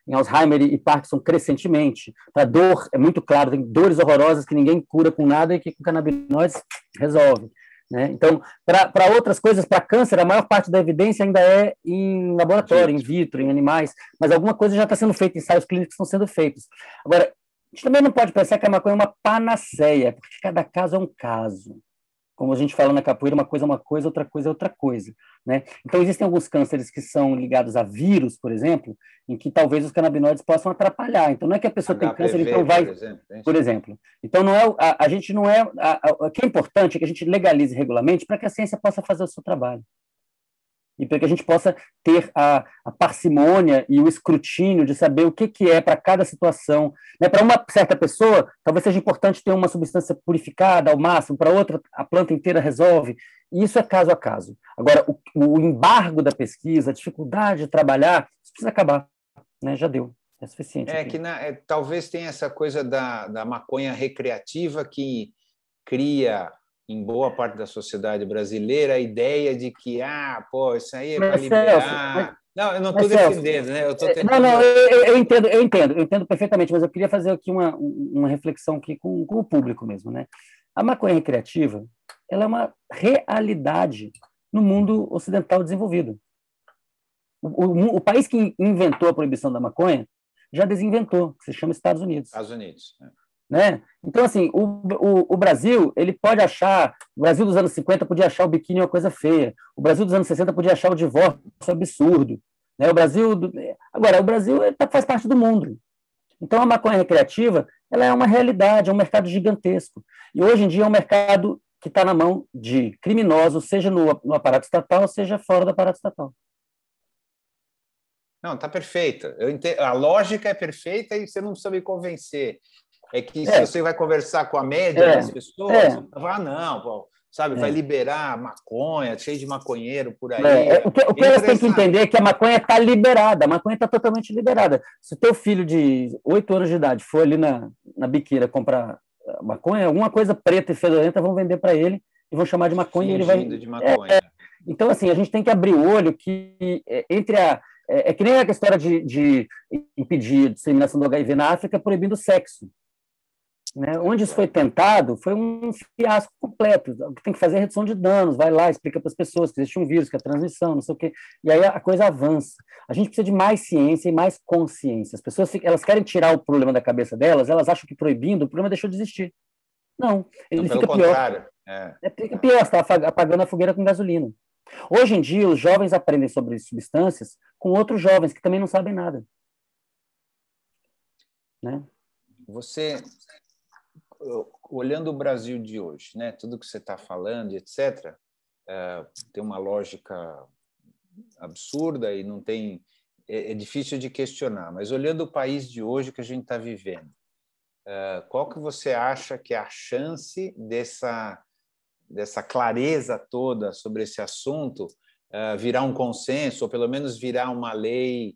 Em Alzheimer e Parkinson, crescentemente. Para dor, é muito claro, tem dores horrorosas que ninguém cura com nada e que com canabinoides resolve. Né? Então, para outras coisas, para câncer, a maior parte da evidência ainda é em laboratório, in vitro, em animais, mas alguma coisa já está sendo feita, ensaios clínicos estão sendo feitos. Agora, a gente também não pode pensar que a maconha é uma panaceia, porque cada caso é um caso. Como a gente fala na capoeira, uma coisa é uma coisa, outra coisa é outra coisa. Né? Então, existem alguns cânceres que são ligados a vírus, por exemplo, em que talvez os canabinoides possam atrapalhar. Então, não é que a pessoa tem câncer, então vai... Por exemplo. Então, não é, a gente não é... O que é importante é que a gente legalize regularmente para que a ciência possa fazer o seu trabalho. E para que a gente possa ter a parcimônia e o escrutínio de saber o que é para cada situação. Né? Para uma certa pessoa, talvez seja importante ter uma substância purificada ao máximo, para outra, a planta inteira resolve. E isso é caso a caso. Agora, o embargo da pesquisa, a dificuldade de trabalhar, isso precisa acabar. Né? Já deu. É suficiente. Talvez tenha essa coisa da maconha recreativa que cria em boa parte da sociedade brasileira a ideia de que isso aí é para liberar. Não, eu não estou defendendo, né? Eu estou tentando... Não, eu entendo perfeitamente, mas eu queria fazer aqui uma reflexão aqui com o público mesmo, né? A maconha recreativa, ela é uma realidade no mundo ocidental desenvolvido. O país que inventou a proibição da maconha já desinventou, que se chama Estados Unidos. Estados Unidos, Né? Então, assim, o Brasil, ele pode achar, o Brasil dos anos 50 podia achar o biquíni uma coisa feia, o Brasil dos anos 60 podia achar o divórcio absurdo. Né? Agora, o Brasil faz parte do mundo. Então, a maconha recreativa, ela é uma realidade, é um mercado gigantesco. E hoje em dia é um mercado que está na mão de criminosos, seja no aparato estatal, seja fora do aparato estatal. Não, está perfeita. A lógica é perfeita e você não precisa me convencer. É que se você vai conversar com a média das pessoas, não, pô, sabe, vai liberar maconha, cheio de maconheiro por aí. O que elas têm que entender é que a maconha está liberada, a maconha está totalmente liberada. Se o teu filho de 8 anos de idade for ali na biqueira comprar maconha, alguma coisa preta e fedorenta vão vender para ele e vão chamar de maconha. E ele vai... de maconha. Então, assim, a gente tem que abrir o olho que entre é que nem a história de impedir a disseminação do HIV na África proibindo o sexo. Né? Onde isso foi tentado, foi um fiasco completo. O que tem que fazer é redução de danos, vai lá, explica para as pessoas que existe um vírus, que é a transmissão, não sei o quê. E aí a coisa avança. A gente precisa de mais ciência e mais consciência. As pessoas elas querem tirar o problema da cabeça delas, elas acham que proibindo, o problema deixou de existir. Não, ele fica pior. Fica pior, você está apagando a fogueira com gasolina. Hoje em dia, os jovens aprendem sobre substâncias com outros jovens que também não sabem nada. Né? Você... Olhando o Brasil de hoje, né, tudo que você está falando, etc., tem uma lógica absurda e não tem, é difícil de questionar. Mas olhando o país de hoje que a gente está vivendo, qual que você acha que é a chance dessa clareza toda sobre esse assunto virar um consenso ou pelo menos virar uma lei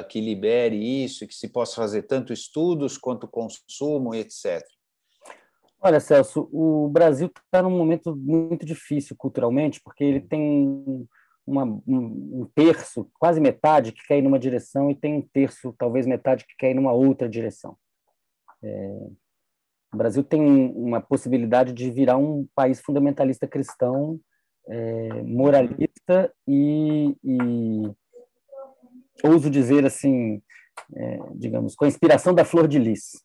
que libere isso e que se possa fazer tanto estudos quanto consumo, etc.? Olha, Celso, o Brasil está num momento muito difícil culturalmente, porque ele tem um terço, quase metade, que quer ir numa direção e tem um terço, talvez metade, que quer ir numa outra direção. O Brasil tem uma possibilidade de virar um país fundamentalista cristão, moralista e ouso dizer assim, digamos, com a inspiração da Flor de Lis.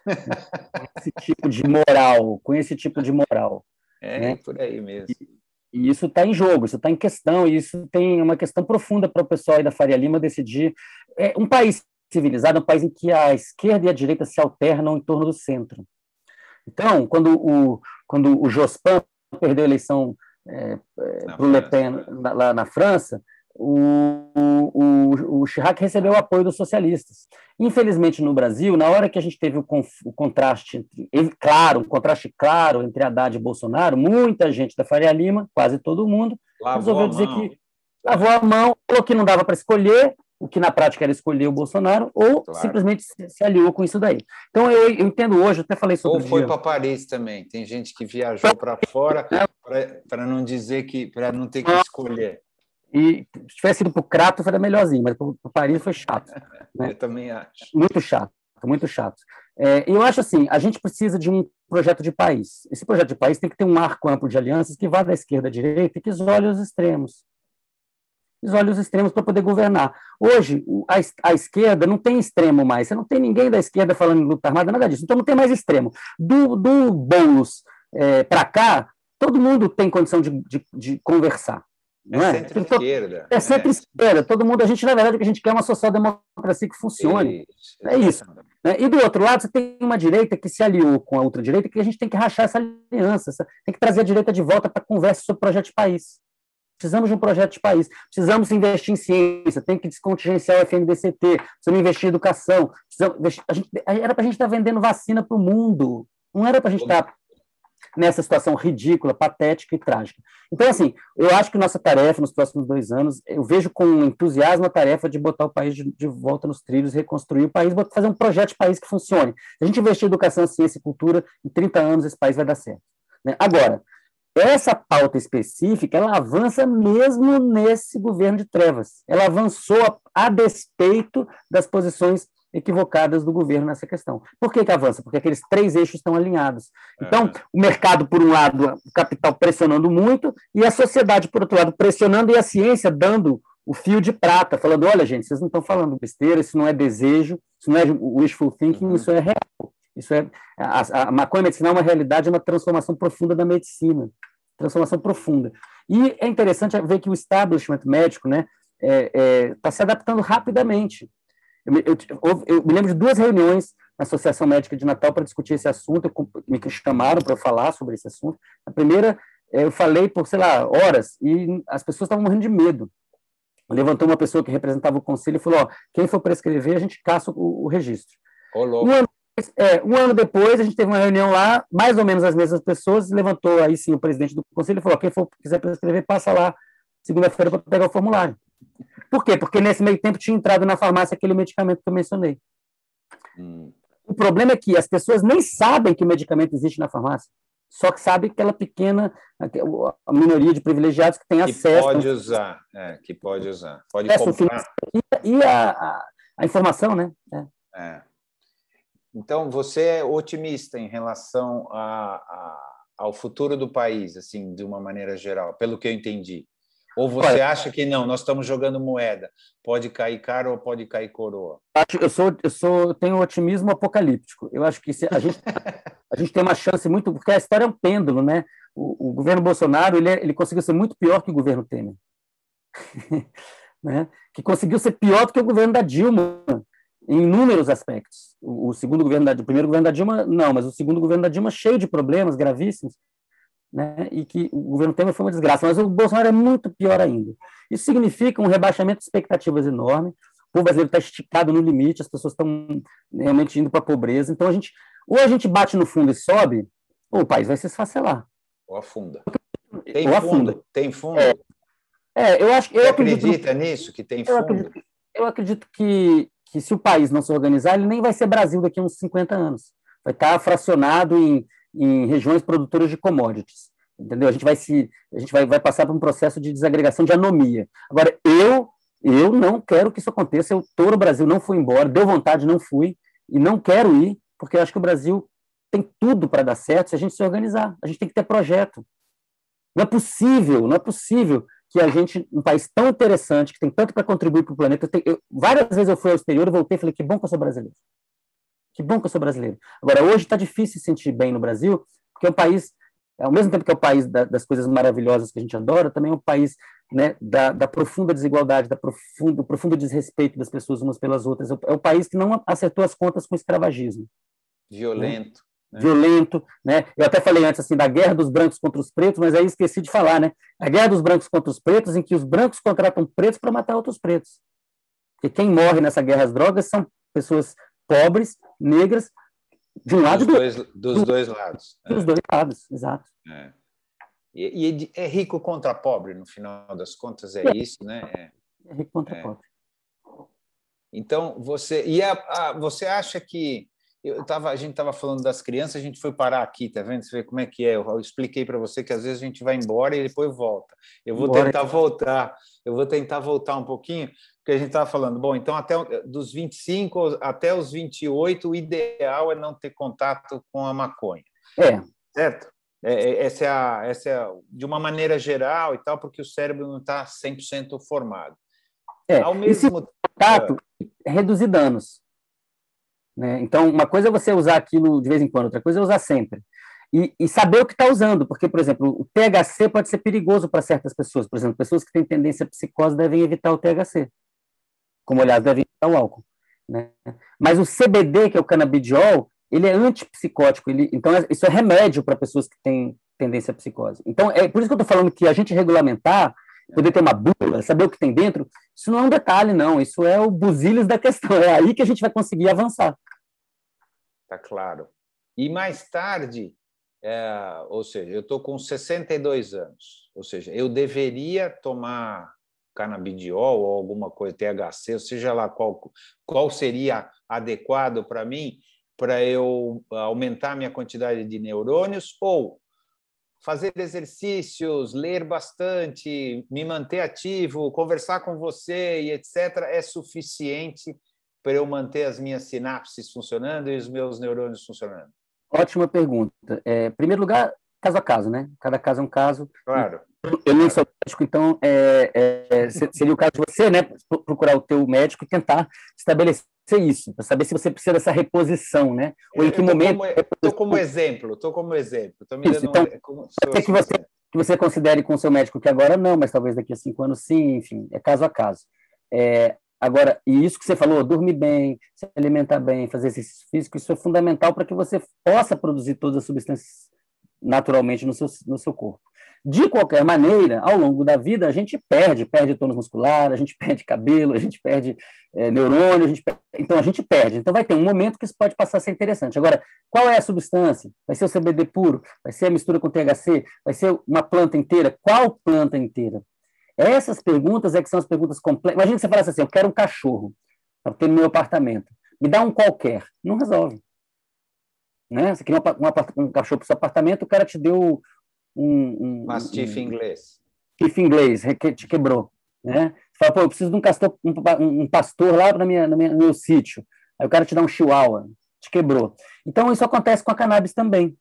Com esse tipo de moral, com esse tipo de moral. Né? Por aí mesmo. E isso está em jogo, isso está em questão, e isso tem uma questão profunda para o pessoal aí da Faria Lima decidir. Um país civilizado é um país em que a esquerda e a direita se alternam em torno do centro. Então, quando o Jospin perdeu a eleição para o Le Pen lá na França, o Chirac recebeu o apoio dos socialistas. Infelizmente, no Brasil, na hora que a gente teve o contraste claro, um contraste claro entre Haddad e Bolsonaro, muita gente da Faria Lima, quase todo mundo, resolveu dizer que lavou a mão, falou que não dava para escolher, o que na prática era escolher o Bolsonaro, ou simplesmente se aliou com isso daí. Então, eu entendo hoje, até falei sobre isso. Ou foi para Paris também. Tem gente que viajou para fora para não dizer que, para não ter que escolher. E se tivesse ido para o Crato, foi melhorzinho, mas para Paris foi chato. Né? Eu também acho. Muito chato, muito chato. Eu acho assim, a gente precisa de um projeto de país. Esse projeto de país tem que ter um arco amplo de alianças que vá da esquerda à direita e que isole os extremos. Isole os extremos para poder governar. Hoje, a esquerda não tem extremo mais. Você não tem ninguém da esquerda falando em luta armada, nada disso. Então não tem mais extremo. Do Boulos para cá, todo mundo tem condição de conversar. Não é? Centro-esquerda. É centro-esquerda. Todo mundo, a gente, na verdade, o que a gente quer é uma social-democracia que funcione. É isso. Né? E do outro lado, você tem uma direita que se aliou com a outra direita, que a gente tem que rachar essa aliança, tem que trazer a direita de volta para a conversa sobre o projeto de país. Precisamos de um projeto de país, precisamos investir em ciência, tem que descontingenciar o FNDCT, precisamos investir em educação. Era para a gente estar vendendo vacina para o mundo, não era para a gente estar nessa situação ridícula, patética e trágica. Então, assim, eu acho que nossa tarefa nos próximos 2 anos, eu vejo com entusiasmo a tarefa de botar o país de volta nos trilhos, reconstruir o país, fazer um projeto de país que funcione. Se a gente investir em educação, ciência e cultura, em 30 anos esse país vai dar certo. Né? Agora, essa pauta específica, ela avança mesmo nesse governo de trevas. Ela avançou a despeito das posições equivocadas do governo nessa questão. Por que avança? Porque aqueles 3 eixos estão alinhados. Então, o mercado, por um lado, o capital pressionando muito, e a sociedade, por outro lado, pressionando, e a ciência dando o fio de prata, falando, olha, gente, vocês não estão falando besteira, isso não é desejo, isso não é wishful thinking, isso é real. Isso a maconha medicinal é uma realidade, é uma transformação profunda da medicina. Transformação profunda. E é interessante ver que o establishment médico, né, está se adaptando rapidamente. Eu me lembro de 2 reuniões na Associação Médica de Natal para discutir esse assunto, me chamaram para falar sobre esse assunto. A primeira, eu falei por, sei lá, horas, e as pessoas estavam morrendo de medo. Levantou uma pessoa que representava o conselho e falou, quem for prescrever, a gente caça o registro. Um ano depois, a gente teve uma reunião lá, mais ou menos as mesmas pessoas, levantou aí sim o presidente do conselho e falou, quem for quiser prescrever, passa lá segunda-feira para pegar o formulário. Por quê? Porque nesse meio tempo tinha entrado na farmácia aquele medicamento que eu mencionei. O problema é que as pessoas nem sabem que o medicamento existe na farmácia, só que sabe aquela pequena a minoria de privilegiados que tem acesso. Que pode usar. Pode comprar. E a informação, né? Então, você é otimista em relação ao futuro do país, assim, de uma maneira geral, pelo que eu entendi? Ou você acha que não, nós estamos jogando moeda, pode cair caro ou pode cair coroa? Eu tenho otimismo apocalíptico. Eu acho que a gente tem uma chance muito, porque a história é um pêndulo, né? O governo Bolsonaro ele conseguiu ser muito pior que o governo Temer, né? Que conseguiu ser pior do que o governo da Dilma em inúmeros aspectos. O primeiro governo da Dilma, não, mas o segundo governo da Dilma cheio de problemas gravíssimos, né? E que o governo Temer foi uma desgraça, mas o Bolsonaro é muito pior ainda. Isso significa um rebaixamento de expectativas enorme, o povo brasileiro está esticado no limite, as pessoas estão realmente indo para a pobreza, então ou a gente bate no fundo e sobe, ou o país vai se esfacelar. Ou afunda. Tem fundo? Você acredita nisso, que tem fundo? Eu acredito que se o país não se organizar, ele nem vai ser Brasil daqui a uns 50 anos. Vai estar fracionado em regiões produtoras de commodities. Entendeu? A gente vai passar por um processo de desagregação, de anomia. Agora, eu não quero que isso aconteça. Eu estou no Brasil, não fui embora, deu vontade, não fui, e não quero ir, porque eu acho que o Brasil tem tudo para dar certo se a gente se organizar. A gente tem que ter projeto. Não é possível que a gente, um país tão interessante, que tem tanto para contribuir para o planeta, várias vezes eu fui ao exterior e voltei e falei, que bom que eu sou brasileiro. Que bom que eu sou brasileiro. Agora, hoje está difícil se sentir bem no Brasil, porque é um país, ao mesmo tempo que é o país das coisas maravilhosas que a gente adora, também é um país, né, da profunda desigualdade, do profundo desrespeito das pessoas umas pelas outras. É o país que não acertou as contas com o escravagismo. Violento. Né? Violento, né? Eu até falei antes assim da guerra dos brancos contra os pretos, mas aí esqueci de falar, né? A guerra dos brancos contra os pretos, em que os brancos contratam pretos para matar outros pretos. Porque quem morre nessa guerra às drogas são pessoas pobres, negras, de um lado dos dois lados. Dos dois lados, exato. E é rico contra pobre, no final das contas, isso, né? É rico contra pobre. Então, você acha que... a gente estava falando das crianças, a gente foi parar aqui, tá vendo? Você vê como é que é. Eu expliquei para você que às vezes a gente vai embora e depois volta. Eu vou tentar voltar um pouquinho, porque a gente estava falando, bom, então até dos 25 até os 28, o ideal é não ter contato com a maconha. Certo? Essa é de uma maneira geral e tal, porque o cérebro não está 100% formado. Ao mesmo contato, reduzir danos. Né? Então, uma coisa é você usar aquilo de vez em quando, outra coisa é usar sempre. E saber o que está usando, porque, por exemplo, o THC pode ser perigoso para certas pessoas. Por exemplo, pessoas que têm tendência à psicose devem evitar o THC, como, aliás, devem evitar o álcool. Né? Mas o CBD, que é o canabidiol, ele é antipsicótico, então isso é remédio para pessoas que têm tendência à psicose. Então, é por isso que eu estou falando que a gente regulamentar, poder ter uma bula, saber o que tem dentro, isso não é um detalhe, não. Isso é o busilhos da questão. É aí que a gente vai conseguir avançar. Tá claro. E mais tarde, ou seja, eu estou com 62 anos, ou seja, eu deveria tomar canabidiol ou alguma coisa, THC, ou seja lá qual seria adequado para mim, para eu aumentar minha quantidade de neurônios, ou fazer exercícios, ler bastante, me manter ativo, conversar com você e etc., é suficiente para eu manter as minhas sinapses funcionando e os meus neurônios funcionando? Ótima pergunta. Em primeiro lugar, caso a caso, né? Cada caso é um caso. Claro. Eu não sou médico, então seria o caso de você, né? Procurar o teu médico e tentar estabelecer isso, para saber se você precisa dessa reposição, né? Ou em que momento... Estou como exemplo. Estou me dando então, que você considere com o seu médico que agora não, mas talvez daqui a 5 anos sim, enfim, é caso a caso. Agora, e isso que você falou, dormir bem, se alimentar bem, fazer exercício físico, isso é fundamental para que você possa produzir todas as substâncias naturalmente no seu corpo. De qualquer maneira, ao longo da vida, a gente perde tônus muscular, a gente perde cabelo, a gente perde neurônio, então a gente perde. Então vai ter um momento que isso pode passar a ser interessante. Agora, qual é a substância? Vai ser o CBD puro? Vai ser a mistura com THC? Vai ser uma planta inteira? Qual planta inteira? Essas perguntas que são as perguntas complexas. Imagina que você falasse assim, eu quero um cachorro para ter no meu apartamento. Me dá um qualquer. Não resolve. Né? Você queria um cachorro para o seu apartamento, o cara te deu mastiff inglês. Mastiff inglês, te quebrou. Né? Você fala, eu preciso de um pastor lá no meu sítio. Aí o cara te dá um chihuahua, te quebrou. Então, isso acontece com a cannabis também.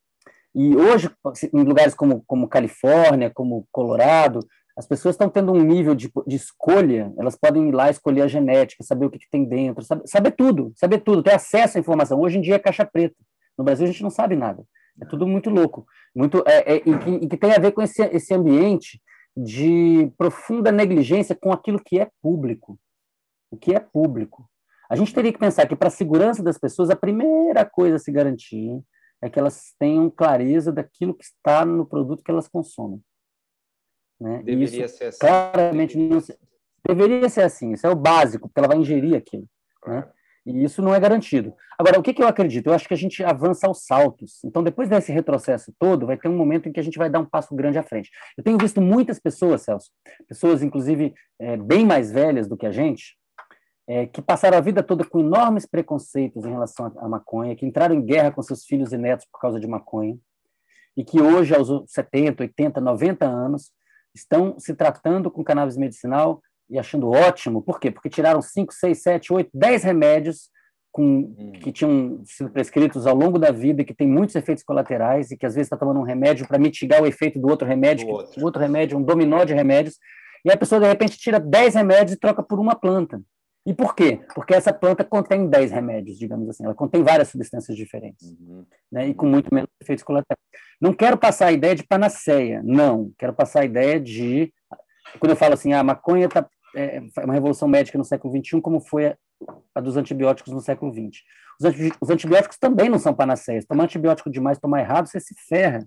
E hoje, em lugares como Califórnia, como Colorado, as pessoas estão tendo um nível de escolha, elas podem ir lá escolher a genética, saber o que tem dentro, saber tudo, ter acesso à informação. Hoje em dia é caixa preta. No Brasil a gente não sabe nada. É tudo muito louco. E que tem a ver com esse ambiente de profunda negligência com aquilo que é público. O que é público. A gente teria que pensar que, para a segurança das pessoas, a primeira coisa a se garantir é que elas tenham clareza daquilo que está no produto que elas consomem. Né? Deveria ser assim. Claramente deveria ser assim. Isso é o básico, porque ela vai ingerir aquilo. Claro. Né? E isso não é garantido. Agora, o que eu acredito? Eu acho que a gente avança aos saltos. Então, depois desse retrocesso todo, vai ter um momento em que a gente vai dar um passo grande à frente. Eu tenho visto muitas pessoas, Celso, pessoas, inclusive, bem mais velhas do que a gente, que passaram a vida toda com enormes preconceitos em relação à maconha, que entraram em guerra com seus filhos e netos por causa de maconha, e que hoje, aos 70, 80, 90 anos, estão se tratando com cannabis medicinal e achando ótimo. Por quê? Porque tiraram 5, 6, 7, 8, 10 remédios que tinham sido prescritos ao longo da vida e que tem muitos efeitos colaterais e que às vezes está tomando um remédio para mitigar o efeito do outro remédio, o outro remédio, um dominó de remédios, e a pessoa de repente tira 10 remédios e troca por uma planta. E por quê? Porque essa planta contém 10 remédios, digamos assim. Ela contém várias substâncias diferentes, né? E com muito menos efeitos colaterais. Não quero passar a ideia de panaceia, não. Quero passar a ideia de... Quando eu falo assim, a maconha é uma revolução médica no século XXI, como foi a dos antibióticos no século XX. Os antibióticos também não são panaceias. Tomar antibiótico demais, tomar errado, você se ferra,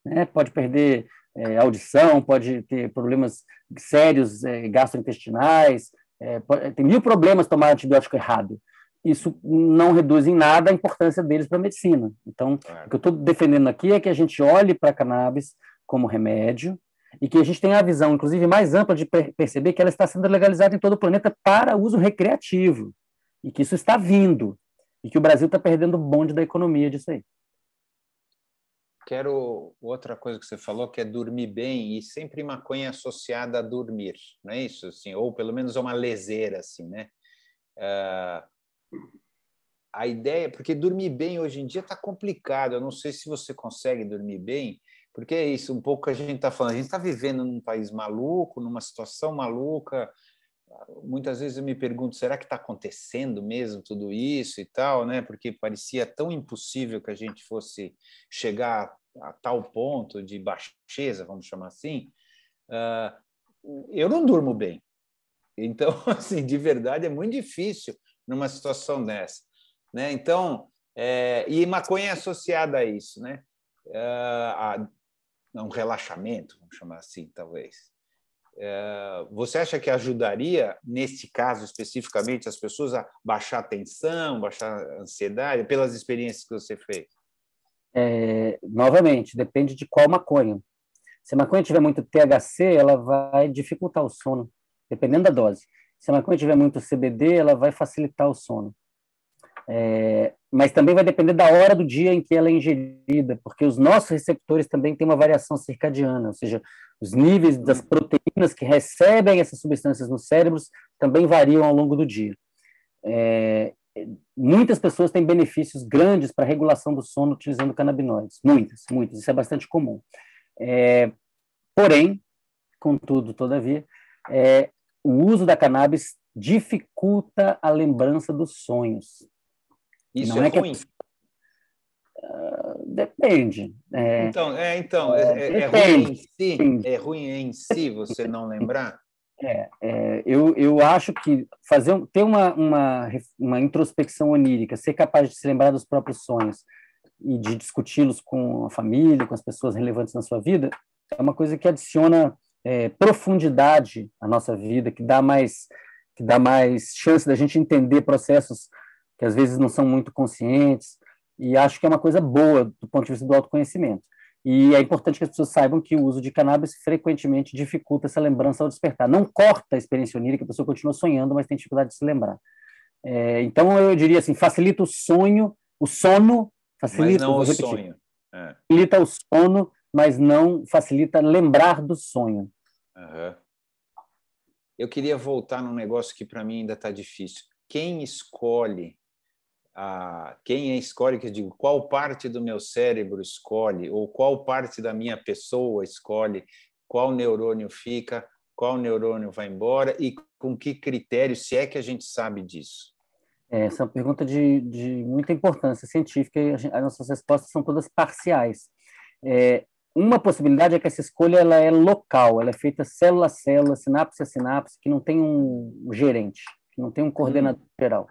né? Pode perder audição, pode ter problemas sérios gastrointestinais, tem mil problemas tomar antibiótico errado. Isso não reduz em nada a importância deles para a medicina. Então, o que eu estou defendendo aqui é que a gente olhe para a cannabis como remédio e que a gente tenha a visão, inclusive, mais ampla de perceber que ela está sendo legalizada em todo o planeta para uso recreativo e que isso está vindo e que o Brasil está perdendo o bonde da economia disso aí. Quero outra coisa que você falou, que é dormir bem, e sempre maconha associada a dormir, não é isso? Assim, ou pelo menos a uma leseira, assim, né? A ideia, porque dormir bem hoje em dia está complicado, eu não sei se você consegue dormir bem, porque é isso, um pouco que a gente está falando, a gente está vivendo num país maluco, numa situação maluca. Muitas vezes eu me pergunto, será que está acontecendo mesmo tudo isso e tal, né? Porque parecia tão impossível que a gente fosse chegar a tal ponto de baixeza, vamos chamar assim. Eu não durmo bem. Então, assim, de verdade, é muito difícil numa situação dessa, né? Então, e maconha é associada a isso, né? A um relaxamento, vamos chamar assim, talvez. Você acha que ajudaria, nesse caso especificamente, as pessoas a baixar a tensão, baixar a ansiedade, pelas experiências que você fez? Novamente, depende de qual maconha. Se a maconha tiver muito THC, ela vai dificultar o sono, dependendo da dose. Se a maconha tiver muito CBD, ela vai facilitar o sono. Mas também vai depender da hora do dia em que ela é ingerida, porque os nossos receptores também têm uma variação circadiana, ou seja, os níveis das proteínas que recebem essas substâncias nos cérebros também variam ao longo do dia. Muitas pessoas têm benefícios grandes para a regulação do sono utilizando canabinoides, muitas, isso é bastante comum. Porém, contudo, todavia, o uso da cannabis dificulta a lembrança dos sonhos. Isso não é ruim? Depende. É ruim em si? É ruim em si você não lembrar? Eu acho que ter uma introspecção onírica, ser capaz de se lembrar dos próprios sonhos e de discuti-los com a família, com as pessoas relevantes na sua vida, é uma coisa que adiciona profundidade à nossa vida, que dá mais chance da gente entender processos que às vezes não são muito conscientes, e acho que é uma coisa boa do ponto de vista do autoconhecimento. E é importante que as pessoas saibam que o uso de cannabis frequentemente dificulta essa lembrança ao despertar. Não corta a experiência onírica, a pessoa continua sonhando, mas tem dificuldade de se lembrar. Então, eu diria assim, facilita o sono, facilita, mas não o sonho. Facilita o sono, mas não facilita lembrar do sonho. Uhum. Eu queria voltar num negócio que para mim ainda está difícil. Quem escolhe, que eu digo, qual parte do meu cérebro escolhe, ou qual parte da minha pessoa escolhe, qual neurônio fica, qual neurônio vai embora e com que critério, se é que a gente sabe disso? Essa é uma pergunta de muita importância científica e as nossas respostas são todas parciais. Uma possibilidade é que essa escolha ela é local, ela é feita célula a célula, sinapse a sinapse, que não tem um gerente, que não tem um coordenador geral.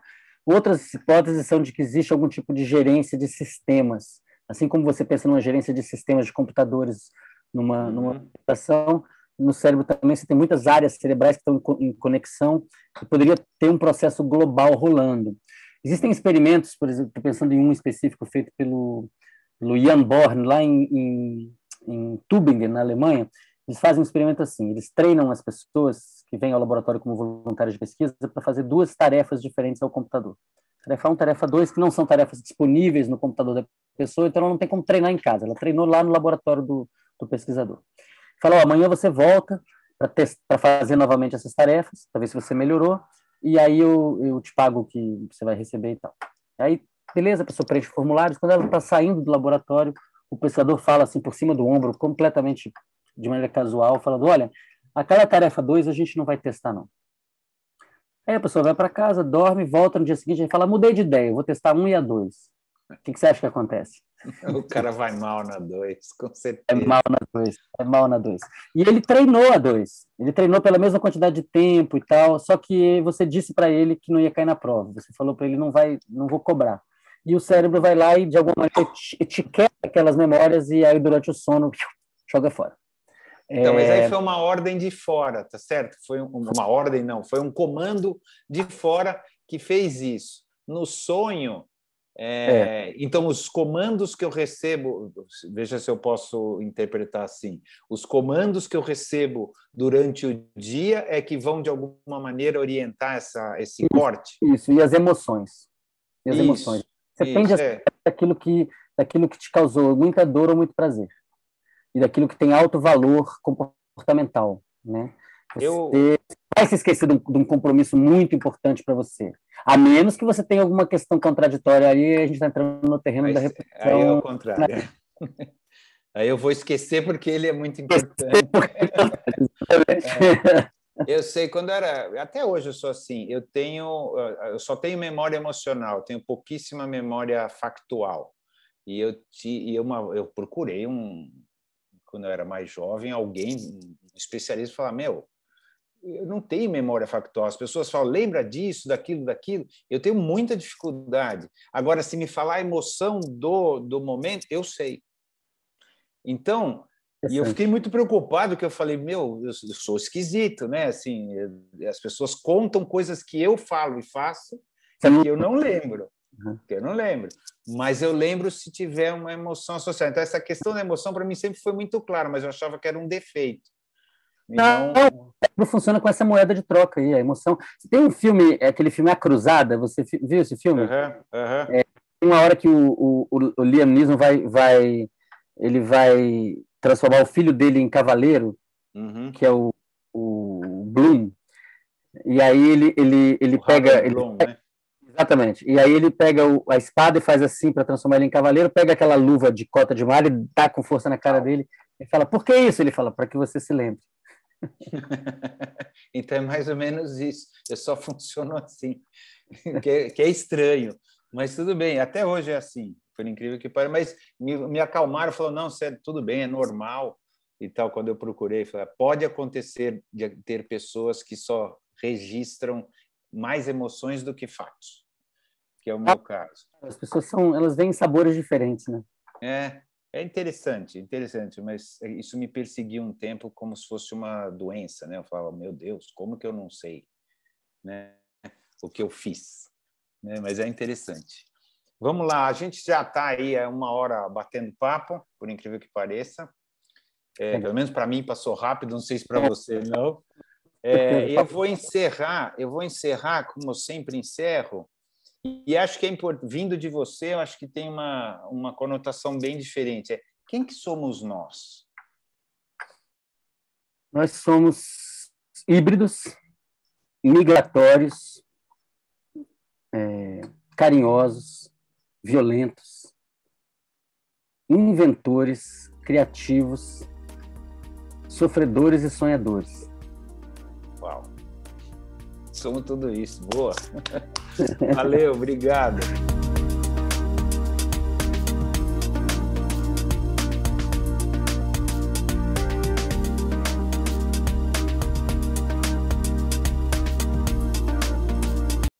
Outras hipóteses são de que existe algum tipo de gerência de sistemas, assim como você pensa numa gerência de sistemas de computadores numa computação, no cérebro também você tem muitas áreas cerebrais que estão em conexão, e poderia ter um processo global rolando. Existem experimentos, por exemplo, pensando em um específico feito pelo Jan Born, lá em Tübingen, na Alemanha. Eles fazem um experimento assim, eles treinam as pessoas que vêm ao laboratório como voluntários de pesquisa para fazer duas tarefas diferentes ao computador. Tarefa 1, tarefa 2, que não são tarefas disponíveis no computador da pessoa, então ela não tem como treinar em casa. Ela treinou lá no laboratório do pesquisador. Falou, amanhã você volta para fazer novamente essas tarefas, para ver se você melhorou, e aí eu te pago o que você vai receber e tal. Aí, beleza, a pessoa preenche formulários, quando ela está saindo do laboratório, o pesquisador fala assim por cima do ombro, completamente de maneira casual, falando, olha, aquela tarefa 2 a gente não vai testar, não. Aí a pessoa vai para casa, dorme, volta no dia seguinte e fala, mudei de ideia, eu vou testar 1 e a 2. O que você acha que acontece? O cara vai mal na 2, com É certeza. mal na 2, é mal na 2. E ele treinou a 2. Ele treinou pela mesma quantidade de tempo e tal, só que você disse para ele que não ia cair na prova. Você falou para ele, não vou cobrar. E o cérebro vai lá e, de alguma maneira, etiqueta aquelas memórias e aí, durante o sono, joga fora. Então, mas aí foi uma ordem de fora, tá certo? Foi uma ordem, não, foi um comando de fora que fez isso. No sonho, então os comandos que eu recebo, veja se eu posso interpretar assim, os comandos que eu recebo durante o dia é que vão, de alguma maneira, orientar esse corte? Isso, e as emoções. E as emoções. Você tende a é. daquilo que te causou muita dor ou muito prazer. E daquilo que tem alto valor comportamental, né? Você vai se esquecer de um compromisso muito importante para você. A menos que você tenha alguma questão contraditória aí, a gente está entrando no terreno da reputação. Aí é o contrário. Aí eu vou esquecer porque ele é muito importante. Eu sei, até hoje eu sou assim, eu só tenho memória emocional, tenho pouquíssima memória factual. E eu procurei quando eu era mais jovem, alguém, um especialista, falar, eu não tenho memória factual. As pessoas falam, lembra disso, daquilo. Eu tenho muita dificuldade. Agora, se me falar a emoção do momento, eu sei. Então, e eu fiquei muito preocupado, que eu falei, eu sou esquisito, né? Assim, as pessoas contam coisas que eu falo e faço que eu não lembro. Que eu não lembro, mas eu lembro se tiver uma emoção associada. Então, essa questão da emoção, para mim, sempre foi muito clara, mas eu achava que era um defeito. Não funciona com essa moeda de troca aí, a emoção. Tem um filme, aquele filme A Cruzada, você viu esse filme? Tem uma hora que o Liam Neeson ele vai transformar o filho dele em cavaleiro, que é o Bloom, e aí ele pega... Bloom, né? Exatamente. E aí ele pega a espada e faz assim para transformar ele em cavaleiro, pega aquela luva de cota de malha e dá com força na cara dele e fala, por que isso? Ele fala, para que você se lembre. Então é mais ou menos isso. Eu só funciono assim, que é estranho. Mas tudo bem, até hoje é assim, por incrível que pareça. Mas me acalmaram, falaram, não, sério, tudo bem, é normal e tal. Quando eu procurei, falei, pode acontecer de ter pessoas que só registram mais emoções do que fatos, que é o meu caso. As pessoas elas vêm em sabores diferentes, né? É interessante, mas isso me perseguiu um tempo como se fosse uma doença, né? Eu falava, meu Deus, como que eu não sei, né? O que eu fiz, né? Mas é interessante. Vamos lá, a gente já está aí 1 hora batendo papo, por incrível que pareça. Pelo menos para mim passou rápido, não sei se para você não. Eu vou encerrar, como eu sempre encerro, e acho que vindo de você, eu acho que tem uma conotação bem diferente. Quem que somos nós? Nós somos híbridos, migratórios, carinhosos, violentos, inventores, criativos, sofredores e sonhadores. Uau! Somos tudo isso. Boa! Valeu, obrigado.